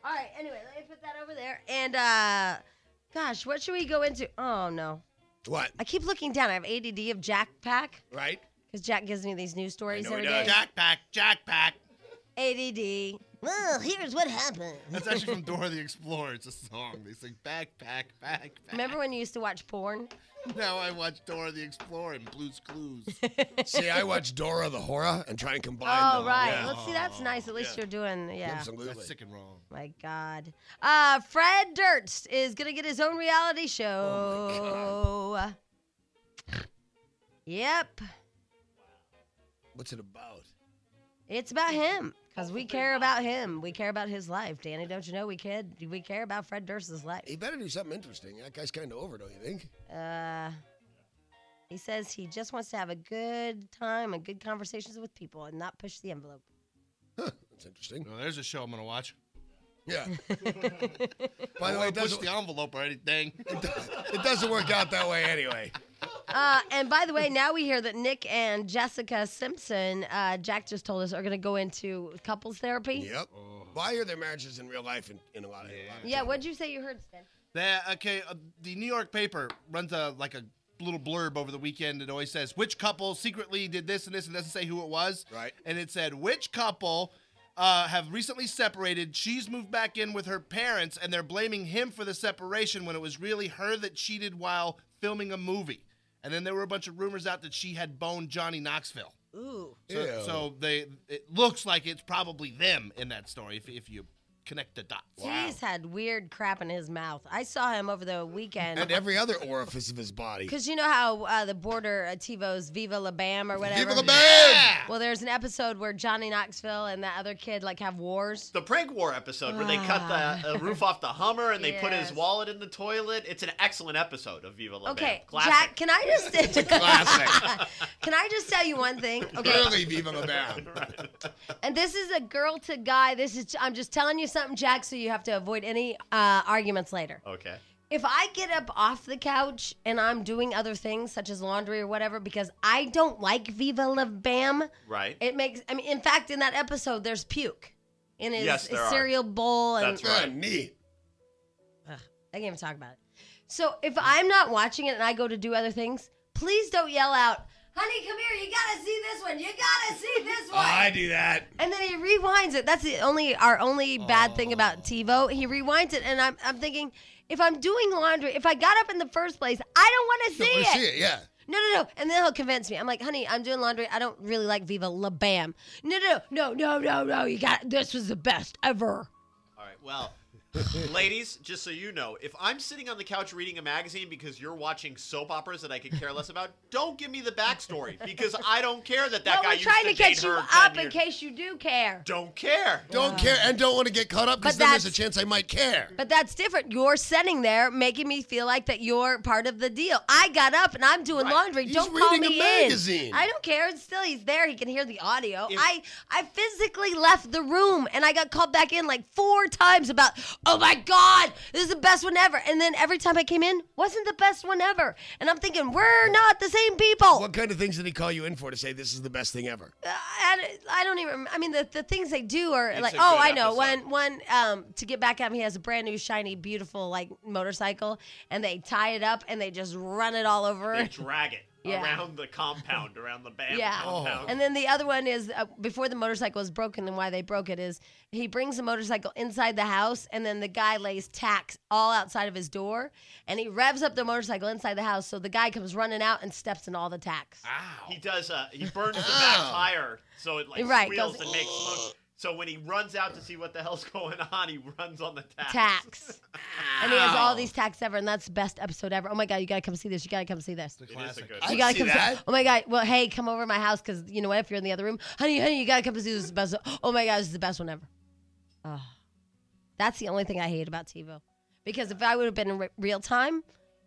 All right, anyway, let me put that over there. And, gosh, what should we go into? Oh, no. What? I keep looking down. I have ADD of Jack Pack Right? because Jack gives me these news stories I know every he day. does. Jackpack. ADD. Well, here's what happened. That's actually from Dora the Explorer. It's a song. They sing backpack. Remember when you used to watch porn? Now I watch Dora the Explorer and Blue's Clues. See, I watch Dora the Horror and try and combine Oh, them. right. Yeah. Let's see. That's nice. At least Yeah. you're doing, yeah. Absolutely. That's sick and wrong. My God. Fred Durst is going to get his own reality show. Oh, Yep. What's it about? It's about him because we care about him. We care about his life. Danny, don't you know we care about Fred Durst's life? He better do something interesting. That guy's kind of over, don't you think? He says he just wants to have a good time and good conversations with people and not push the envelope. Huh, that's interesting. Well, there's a show I'm going to watch. Yeah. By the way, push the envelope or anything. It doesn't work out that way anyway. And by the way, now we hear that Nick and Jessica Simpson, Jack just told us, are going to go into couples therapy. Yep. Well, I hear their marriages in real life in a lot of Yeah, what'd you say you heard, Stan? The New York paper runs a little blurb over the weekend. It always says, which couple secretly did this and this, and doesn't say who it was. Right. And it said, which couple have recently separated. She's moved back in with her parents, and they're blaming him for the separation when it was really her that cheated while filming a movie. And then there were a bunch of rumors out that she had boned Johnny Knoxville. Ooh. So it looks like it's probably them in that story if you connect the dots. He's had weird crap in his mouth. I saw him over the weekend. And every other orifice of his body. Because you know how the border TiVo's Viva La Bam or whatever? Viva La Bam! Yeah. Well, there's an episode where Johnny Knoxville and that other kid have wars. The prank war episode where they cut the roof off the Hummer and they put his wallet in the toilet. It's an excellent episode of Viva La Bam. Okay, Classic. Jack, can I just Classic. Can I just tell you one thing? Okay. Really, Viva La Bam. And this is a girl to guy. I'm just telling you something, Jack, so you have to avoid any arguments later. Okay. If I get up off the couch and I'm doing other things such as laundry or whatever because I don't like Viva La Bam, right? In fact, in that episode, there's puke in his there cereal bowl. And, That's right. Neat. I can't even talk about it. So if I'm not watching it and I go to do other things, please don't yell out, honey, come here, you gotta see this one. You gotta see this one. I do that. And then he rewinds it. That's our only bad thing about TiVo. He rewinds it, and I'm thinking, if I'm doing laundry, if I got up in the first place, I don't want to see it. See it, yeah. No. And then he'll convince me. I'm like, honey, I'm doing laundry. I don't really like Viva La Bam. No. You got this was the best ever. All right. Well, ladies, just so you know, if I'm sitting on the couch reading a magazine because you're watching soap operas that I could care less about, don't give me the backstory because I don't care that guy we're used trying to to catch date you her up 10 in case you do care. Don't care. Don't care and don't want to get caught up because But then there's a that's- chance I might care. But that's different. You're sitting there making me feel like that you're part of the deal. I got up and I'm doing laundry. He's Don't call reading me a magazine. in. I don't care. Still, he's there. He can hear the audio. I physically left the room and I got called back in like 4 times about, oh my God, this is the best one ever. And then every time I came in, wasn't the best one ever. And I'm thinking, we're not the same people. What kind of things did he call you in for to say this is the best thing ever? I don't even. I mean, the things they do are It's like. a Oh, good I know. episode. One. To get back at him, he has a brand new, shiny, beautiful motorcycle, and they tie it up and they just run it all over. They drag it Yeah. around the compound, around the Bam Yeah. compound. And then the other one is before the motorcycle is broken, and why they broke it is he brings the motorcycle inside the house, and then the guy lays tacks all outside of his door, and he revs up the motorcycle inside the house, so the guy comes running out and steps in all the tacks. He does. He burns the back tire so it Right, squeals goes, and makes smoke. So when he runs out to see what the hell's going on, he runs on the tacks. Tacks. And he has all these tacks ever, and that's the best episode ever. Oh my God, you gotta come see this. You gotta come see this. It is a good. You gotta come see. Oh my God. Well, hey, come over to my house because you know what? If you're in the other room, honey, you gotta come see this. Is the best. Oh my God, this is the best one ever. Oh, that's the only thing I hate about TiVo. Because if I would have been in real time,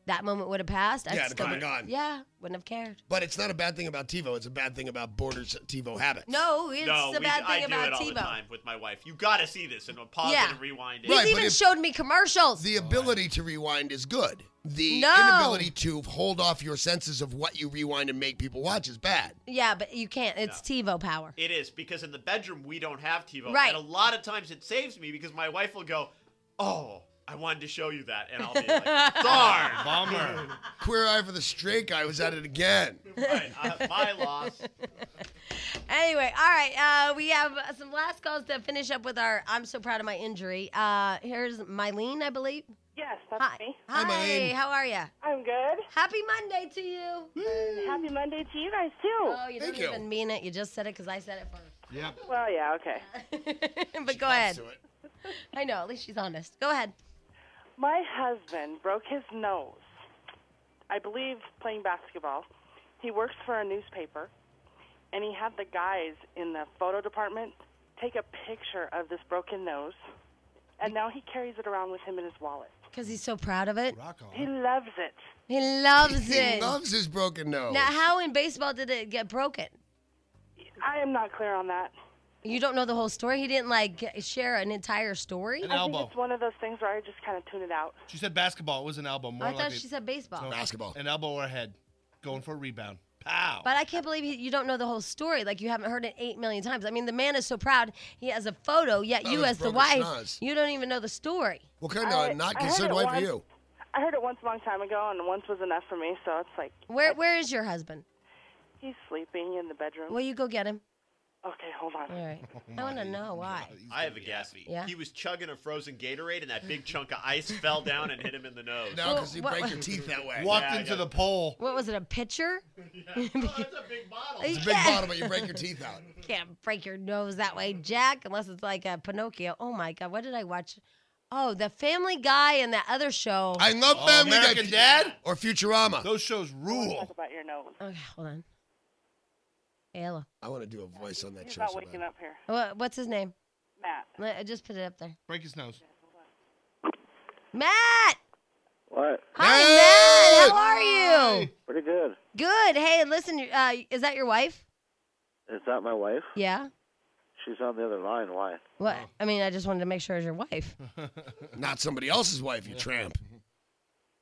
that moment would have passed. Yeah, it'd have gone. Yeah, wouldn't have cared. But it's not a bad thing about TiVo. It's a bad thing about Borders' TiVo habits. No, it's a bad thing I do about it all TiVo. the time with my wife. You got to see this and pause Yeah. it and rewind it. He's even showed me commercials. The ability to rewind is good. The No. inability to hold off your senses of what you rewind and make people watch is bad. Yeah, but you can't. It's TiVo power. It is because in the bedroom we don't have TiVo, Right. and a lot of times it saves me because my wife will go, "Oh, I wanted to show you that," and I'll be like, "Darn, bummer." Queer eye for the straight guy was at it again. Right, my loss. Anyway, all right. We have some last calls to finish up with our I'm so proud of my injury. Here's Mylene, I believe. Yes, that's me. Hi, Mylene. how are you? I'm good. Happy Monday to you. Happy Monday to you guys, too. Oh, you don't even mean it. You just said it because I said it first. Yep. Well, yeah, okay. But go ahead. I know. At least she's honest. Go ahead. My husband broke his nose, I believe, playing basketball. He works for a newspaper, and he had the guys in the photo department take a picture of this broken nose, and now he carries it around with him in his wallet. Because he's so proud of it. He loves it. He loves He it. loves his broken nose. Now, how in baseball did it get broken? I am not clear on that. You don't know the whole story? He didn't, share an entire story? An I elbow. think it's one of those things where I just kind of tune it out. She said basketball. It was an elbow. More I thought likely. she said baseball. No, Basketball. An elbow or a head. Going for a rebound. Pow. But I can't believe you don't know the whole story. Like, you haven't heard it 8 million times. I mean, the man is so proud. He has a photo, yet you it's as the broken wife, schnoz. you don't even know the story. What kind I of not heard concerned it wife are once. you? I heard it once a long time ago, and once was enough for me, so it's like... Where is your husband? He's sleeping in the bedroom. Will you go get him? Okay, hold on. All right. I want to know why. I have a guess. Yeah? He was chugging a frozen Gatorade, and that big chunk of ice fell down and hit him in the nose. No, because you break your teeth that way. Walked into the pole. What was it, a pitcher? Oh, it's a big bottle. It's a big bottle, but you break your teeth out. Can't break your nose that way, Jack, unless it's like a Pinocchio. Oh, my God. What did I watch? Oh, the Family Guy and that other show. I love Family Guy. American Dad? Or Futurama. Those shows rule. Talk about your nose. Okay, hold on. Hey, hello. I want to do a voice on that He's show. not so waking bad. up here. What's his name? Matt. I just put it up there. Break his nose. Matt! What? Hi, Matt! How are you? Pretty good. Good. Hey, listen, is that your wife? Is that my wife? Yeah. She's on the other line. Why? What? I mean, I just wanted to make sure it's your wife. Not somebody else's wife, you tramp.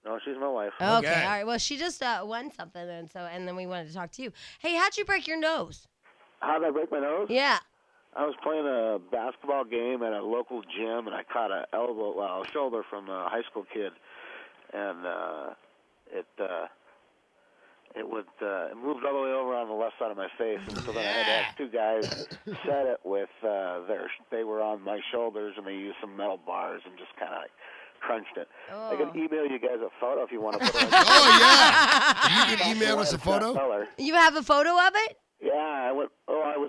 No, she's my wife. Okay. All right. Well, she just won something, and then we wanted to talk to you. Hey, how'd you break your nose? How did I break my nose? Yeah. I was playing a basketball game at a local gym, and I caught a shoulder from a high school kid, and it moved all the way over on the left side of my face, and so then I had to have two guys set it with they were on my shoulders, and they used some metal bars and just kind of crunched it. I can email you guys a photo if you want to put it on. Oh, yeah. You can email us a photo? You have a photo of it? Yeah, I was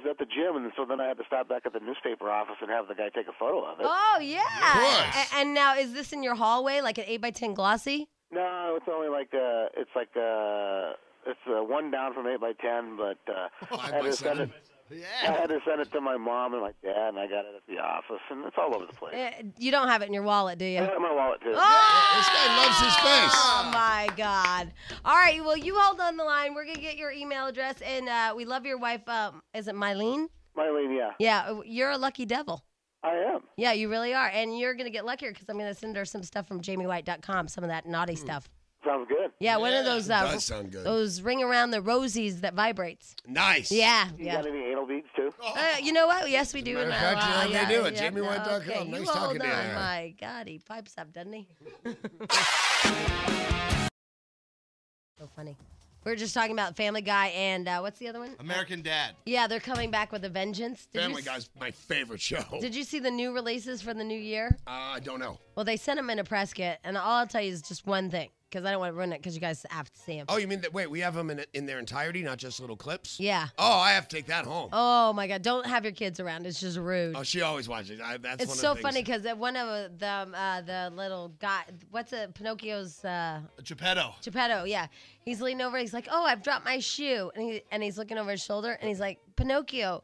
at the gym, and so then I had to stop back at the newspaper office and have the guy take a photo of it. Oh, yeah. Of course. And now, is this in your hallway, like an 8x10 glossy? No, it's only like it's a one down from 8x10, but I had to send it. I had to send it to my mom and my dad, and I got it at the office, and it's all over the place. You don't have it in your wallet, do you? I have my wallet too. Oh! This guy loves his face. Oh, my God. All right, well, you hold on the line. We're going to get your email address, and we love your wife. Is it Mylene? Mylene, yeah. Yeah, you're a lucky devil. I am. Yeah, you really are. And you're going to get luckier because I'm going to send her some stuff from JamieWhite.com, some of that naughty stuff. Sounds good. Yeah, one of those. Does sound good. Those ring around the rosies that vibrates. Nice. Yeah, You yeah. got any anal beads too? You know what? Yes, we do. Matter of fact, they do it. JamieWhite.com. Okay, Nice you talking hold to you on. there. My God, he pipes up, doesn't he? So funny. We were just talking about Family Guy and what's the other one? American Dad. Yeah, they're coming back with a vengeance. Family Guy's my favorite show. Did you see the new releases for the new year? I don't know. Well, they sent them in a press kit, and all I'll tell you is just one thing, because I don't want to ruin it, because you guys have to see them. Oh, you mean that? Wait, we have them in their entirety, not just little clips? Yeah. Oh, I have to take that home. Oh, my God. Don't have your kids around. It's just rude. Oh, she always watches. That's It's one so of the funny things. because one of the little guy, what's it, Pinocchio's Geppetto. Geppetto, yeah. He's leaning over. He's like, "Oh, I've dropped my shoe," and he's looking over his shoulder, and he's like, "Pinocchio,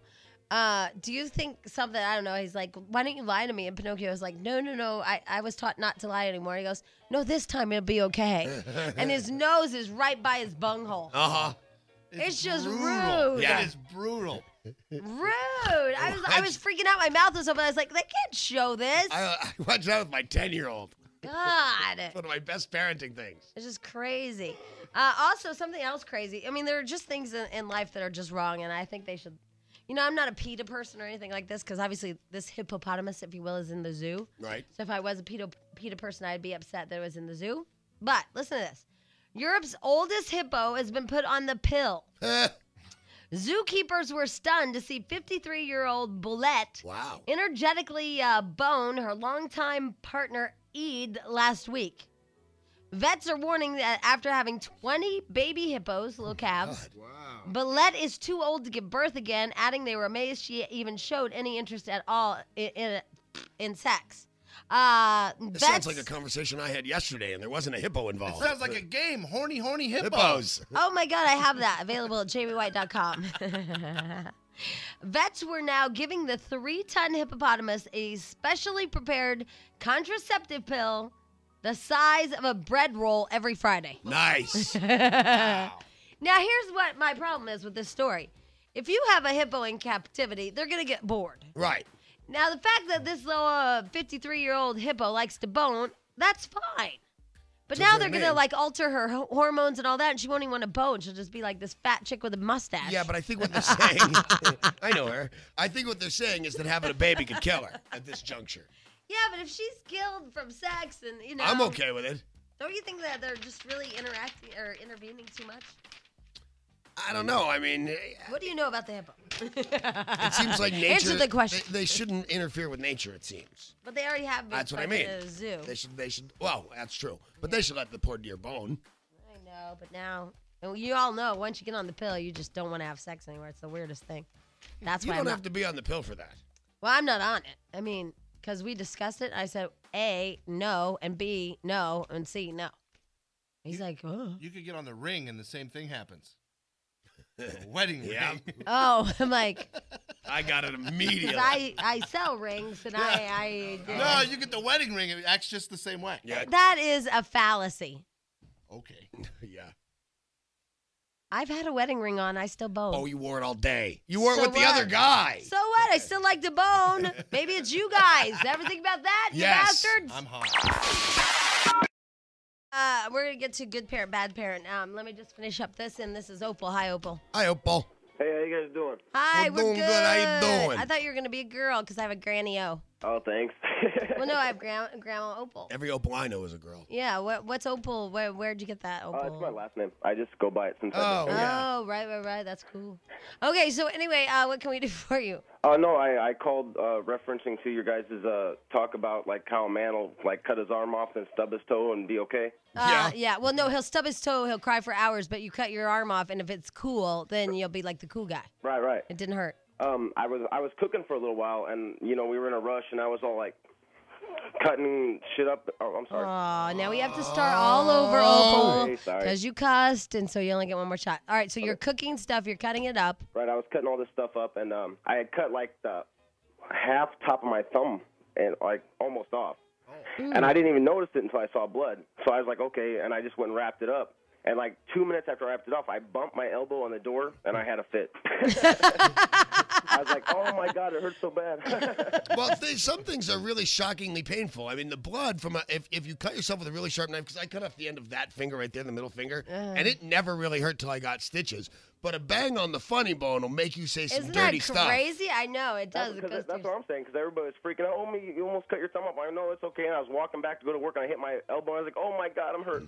do you think something?" I don't know. He's like, "Why don't you lie to me?" And Pinocchio's like, "No. I was taught not to lie anymore." He goes, "No, this time it'll be okay." And his nose is right by his bunghole. It's just brutal. rude. Yeah. It is brutal. Rude. I was freaking out. My mouth was open. I was like, "They can't show this." I watch that with my 10-year-old. God. It's one of my best parenting things. It's just crazy. Also, something else crazy. I mean, there are just things in life that are just wrong, and I think they should. You know, I'm not a PETA person or anything like this, because obviously this hippopotamus, if you will, is in the zoo. Right. So if I was a PETA person, I'd be upset that it was in the zoo. But listen to this. Europe's oldest hippo has been put on the pill. Zookeepers were stunned to see 53-year-old Boulette energetically bone her longtime partner Eid last week. Vets are warning that after having 20 baby hippos, little calves, Boulette is too old to give birth again, adding they were amazed she even showed any interest at all in sex. It sounds like a conversation I had yesterday, and there wasn't a hippo involved. Sounds like a game. Horny hippos. Hippos. Oh, my God, I have that available at JamieWhite.com. Vets were now giving the 3-ton hippopotamus a specially prepared contraceptive pill the size of a bread roll every Friday. Nice. Now, here's what my problem is with this story. if you have a hippo in captivity, they're going to get bored. Right. Now, the fact that this little 53-year-old hippo likes to bone, that's fine. But now they're going to, like, alter her hormones and all that, and she won't even want to bone. She'll just be like this fat chick with a mustache. Yeah, but I think what they're saying, I know her. I think what they're saying is that having a baby could kill her at this juncture. Yeah, but if she's killed from sex and, you know. I'm okay with it. Don't you think that they're just really interacting or intervening too much? I don't know. I mean, What do you know about the hippo? it seems like nature. Answer the question. They shouldn't interfere with nature, it seems. But they already have been That's what I in mean. a zoo. They should. Well, that's true. But they should let the poor deer bone. I know, but now, and you all know, once you get on the pill, you just don't want to have sex anymore. It's the weirdest thing. That's You why don't I'm have to be on the pill for that. Well, I'm not on it. I mean, because we discussed it. I said, A, no, and B, no, and C, no. He's like, oh. You could get on the ring and the same thing happens. Wedding ring. Oh, I'm like. I got it immediately. I sell rings, and No, you get the wedding ring. It acts just the same way. Yeah. That is a fallacy. Okay. Yeah. I've had a wedding ring on. I still bone. Oh, you wore it all day. You wore it So with the what? other guy. So what? I still like to bone. Maybe it's you guys. Ever think about that, you Yes. bastards? I'm hot. We're going to get to good parent, bad parent. Let me just finish up this, and this is Opal. Hi, Opal. Hi, Opal. Hey, how you guys doing? Hi, We're we're doing good. How you doing? I thought you were going to be a girl because I have a Granny O. Oh, thanks. Well, no, I have Grandma Opal. Every Opal I know is a girl. Yeah, what's Opal? Where'd you get that, Opal? It's my last name. I just go by it since Oh, yeah. Oh, right. That's cool. Okay, so anyway, what can we do for you? No, I called referencing to your guys' talk about like how a man will like cut his arm off and stub his toe and be okay. Yeah. Well, no, he'll stub his toe, he'll cry for hours, but you cut your arm off, and if it's cool, then you'll be like the cool guy. Right. It didn't hurt. I was cooking for a little while, and you know we were in a rush, and I was all like cutting shit up. Oh, I'm sorry. Oh, now we have to start all over, Opal, Sorry. because you cussed, and so you only get one more shot. All right, so you're cooking stuff, you're cutting it up. Right, I was cutting all this stuff up, and I had cut like the half top of my thumb and like almost off. And I didn't even notice it until I saw blood. So I was like, okay, and I just went and wrapped it up. And like 2 minutes after I wrapped it off, I bumped my elbow on the door, and I had a fit. I was like, oh, my God, it hurts so bad. Well, some things are really shockingly painful. I mean, the blood from if you cut yourself with a really sharp knife, because I cut off the end of that finger right there, the middle finger, and it never really hurt till I got stitches. But a bang on the funny bone will make you say some Isn't dirty that stuff. crazy? I know, it does. That's what I'm saying, because everybody was freaking out. Oh, you almost cut your thumb off. I know it's okay. And I was walking back to go to work, and I hit my elbow. And I was like, oh, my God, I'm hurt.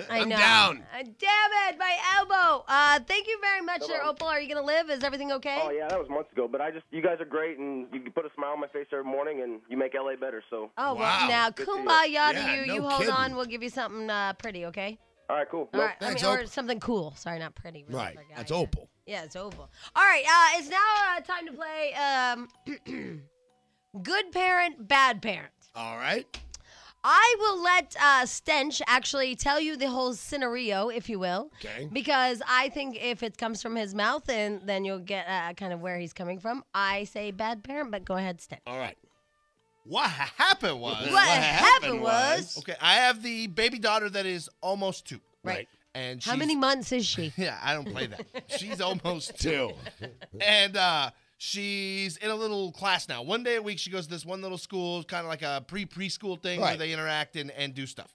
I know. down. Damn it, my elbow. Thank you very much, there, Opal. Are you going to live? Is everything okay? Oh, yeah, that was months ago. But you guys are great, and you put a smile on my face every morning, and you make L.A. better. So. Oh, Wow. well, now, Good to kumbaya to Yeah, you. no You hold kidding. on. We'll give you something pretty, okay? All right, cool. All right. Thanks, or Opal. something cool. Sorry, not pretty. Really, Right, for a guy. that's Opal. Yeah, it's Opal. All right, it's now time to play Good Parent, Bad Parent. All right. I will let Stench actually tell you the whole scenario, if you will. Okay. Because I think if it comes from his mouth, then you'll get kind of where he's coming from. I say bad parent, but go ahead, Stench. All right. What happened was. What happened was. Okay, I have the baby daughter that is almost 2. Right. And How many months is she? Yeah, I don't play that. She's almost 2. And she's in a little class now. One day a week, she goes to this one little school, kind of like a preschool thing where Right. they interact and do stuff.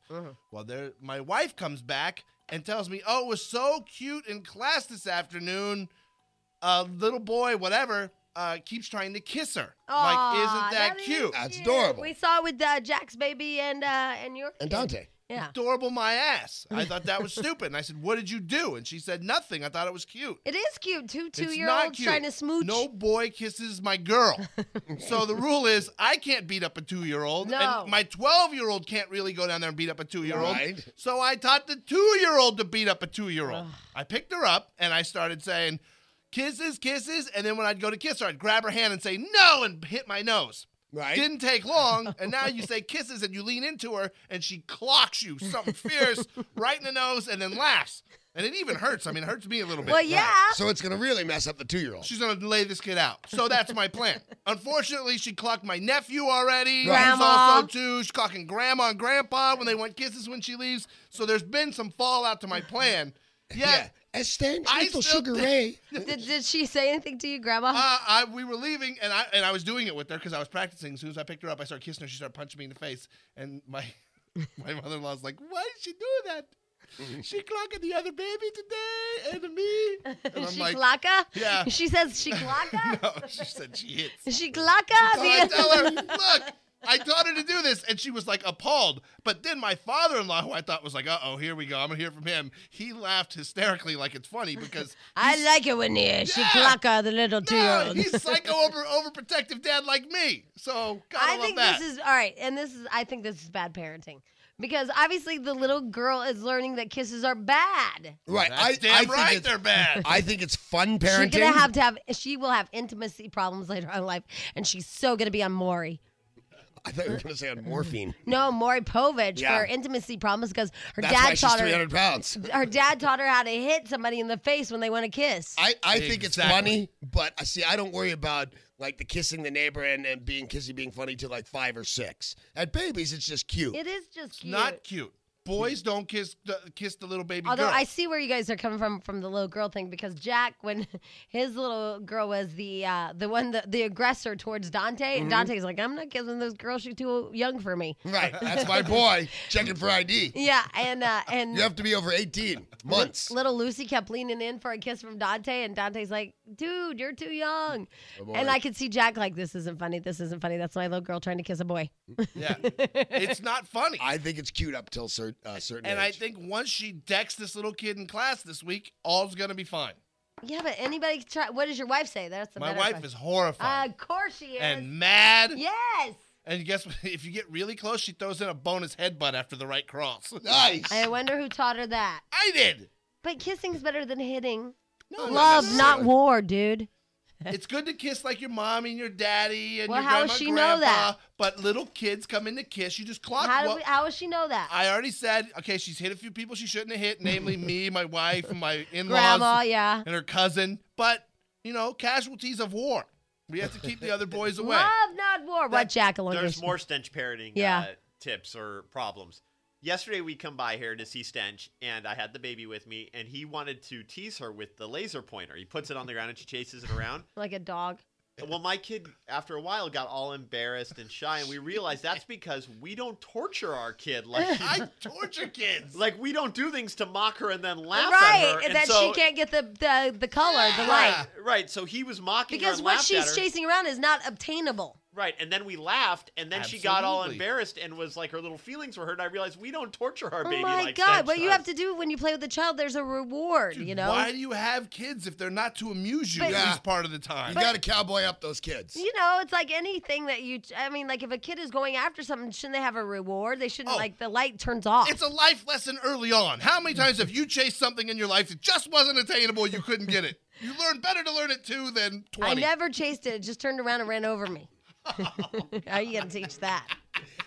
Well, my wife comes back and tells me, oh, it was so cute in class this afternoon. A little boy, whatever, keeps trying to kiss her. Like, isn't that cute? That's adorable. We saw it with Jack's baby and your And Dante. Yeah. Adorable my ass. I thought that was stupid. And I said, what did you do? And she said, nothing. I thought it was cute. It is cute. Two It's not two-year-olds cute. trying to smooch. No boy kisses my girl. So the rule is I can't beat up a 2-year-old. No. And my 12-year-old can't really go down there and beat up a 2-year-old. Right. So I taught the 2-year-old to beat up a 2-year-old. I picked her up and I started saying, kisses, kisses. And then when I'd go to kiss her, I'd grab her hand and say, no, and hit my nose. Right. Didn't take long, and now you say kisses and you lean into her and she clocks you something fierce right in the nose and then laughs. And it even hurts. I mean, it hurts me a little bit. Well, yeah. So it's going to really mess up the 2-year-old. She's going to lay this kid out. So that's my plan. Unfortunately, she clocked my nephew already. Grandma. He's also 2. She's clocking grandma and grandpa when they want kisses when she leaves. So there's been some fallout to my plan. Yeah. Stench, I little still Sugar think- Ray. Did she say anything to you, Grandma? We were leaving, and I was doing it with her because I was practicing. As soon as I picked her up, I started kissing her. She started punching me in the face, and my mother-in-law's like, "Why did she do that? She clocking the other baby today and me." And I'm She like, clocka? Yeah. She says she clocka? No, she said she hits. She clocka? So I tell her, look, I taught her to do this, and she was like appalled. But then my father-in-law, who I thought was like, uh-oh, here we go, I'm gonna hear from him. He laughed hysterically, like it's funny because I like it when she clocka the little 2-year-old. he's psycho overprotective dad like me. So gotta I love think that. this is all right, and I think this is bad parenting. Because obviously the little girl is learning that kisses are bad. Right. That's I damn right they're bad. I think it's fun parenting. She will have intimacy problems later on in life, and she's so gonna be on Maury. I thought you were going to say on morphine. No, Maury Povich Yeah. for intimacy problems because That's why she's 300 pounds. Her dad taught her how to hit somebody in the face when they want to kiss. I think it's funny, but see, I don't worry about like the kissing the neighbor and being funny till like 5 or 6. At babies, it's just cute. It is just cute. Not cute. Boys don't kiss the little baby Although girl. I see where you guys are coming from the little girl thing, because Jack, when his little girl was the aggressor towards Dante, and Dante's like, I'm not kissing this girl; she's too young for me. Right, that's my boy checking for ID. Yeah, and You have to be over 18 months. Little Lucy kept leaning in for a kiss from Dante, and Dante's like, "Dude, you're too young." And I could see Jack like, "This isn't funny. This isn't funny. That's my little girl trying to kiss a boy." Yeah, it's not funny. I think it's cute up till certain and age. I think once she decks this little kid in class this week, all's gonna be fine. Yeah, but anybody try. What does your wife say? That's the My better wife question. is horrified. Of course she is. And mad. Yes. And guess what? If you get really close, she throws in a bonus headbutt after the right cross. Nice. I wonder who taught her that. I did. But kissing's better than hitting. No, Love, not war, dude. It's good to kiss like your mommy and your daddy and Well, your how grandma does she and know grandpa. that? But little kids come in to kiss. You just clock. How does she know that? I already said, okay, she's hit a few people she shouldn't have hit, namely me, my wife, and my in-laws. Grandma, yeah. And her cousin. But, casualties of war. We have to keep the other boys away. Love, not war. What, Jack? There's more Stench parenting tips or problems. Yesterday we come by here to see Stench, and I had the baby with me, and he wanted to tease her with the laser pointer. He puts it on the ground and she chases it around. Like a dog. Well, my kid, after a while, got all embarrassed and shy, and we realized that's because we don't torture our kid. Like I torture kids. Like, we don't do things to mock her and then laugh right, at her. and then she can't get the color, the light. Right, so he was mocking her Because and what laughed at she's her. chasing around is not obtainable. Right, and then we laughed, and then she got all Absolutely. embarrassed and was like, her little feelings were hurt. I realized we don't torture our baby Oh my like God! Stench What you does. have to do when you play with a child, there's a reward. Dude, you know. Why do you have kids if they're not to amuse you But- at least part of the time? You got to cowboy up those kids. It's like anything that like if a kid is going after something, shouldn't they have a reward? They shouldn't, like, the light turns off. It's a life lesson early on. How many times have you chased something in your life that just wasn't attainable, you couldn't get it? You learn better to learn it too than 20. I never chased it. It just turned around and ran over me. How are you going to teach that?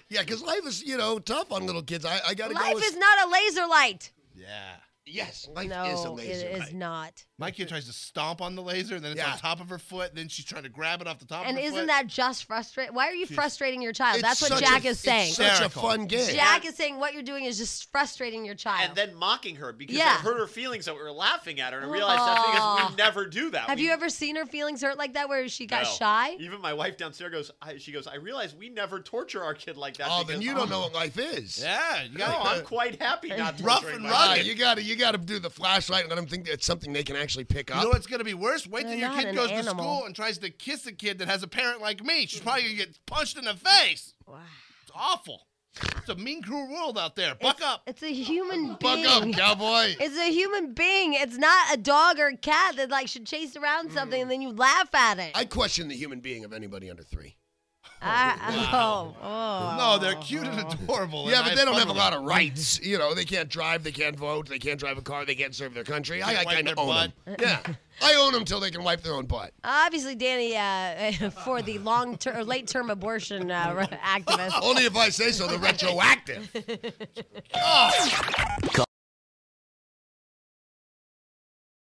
Yeah, because life is, tough on little kids. I got to go. Life with- is not a laser light. Yeah. Yes, life No, is a laser. it is light. not. My kid tries to stomp on the laser, and then it's on top of her foot, then she's trying to grab it off the top And of her isn't foot. that just frustrating? Why are you frustrating your child? It's That's what such Jack a- is saying. It's such a fun game. Jack is saying what you're doing is just frustrating your child. And then mocking her because Yeah. it hurt her feelings that we were laughing at her, and I realized that's because we never do that. Have We- you ever seen her feelings hurt like that where she got No. shy? Even my wife downstairs goes, she goes, I realize we never torture our kid like that. Oh, because- then you don't know what life is. Yeah, you No, got I'm quite happy not Rough torturing and my rugged. kid. You got to do the flashlight and let them think that it's something they can actually pick You up. know what's going to be worse? Wait till They're your not kid an goes to animal. school and tries to kiss a kid that has a parent like me. She's probably going to get punched in the face. Wow. It's awful. It's a mean, cruel world out there. Buck up. It's a human Buck being. up, cowboy. It's a human being. It's not a dog or a cat that like should chase around something and then you laugh at it. I question the human being of anybody under 3. No, they're cute and adorable. Yeah, and but I they don't fun have a with lot them. of rights. They can't drive, they can't vote, they can't drive a car, they can't serve their country. I Can't wipe kind of their own them. Yeah, I own them till they can wipe their own butt. Obviously, Danny, for the late-term abortion activist. Only if I say so. The retroactive.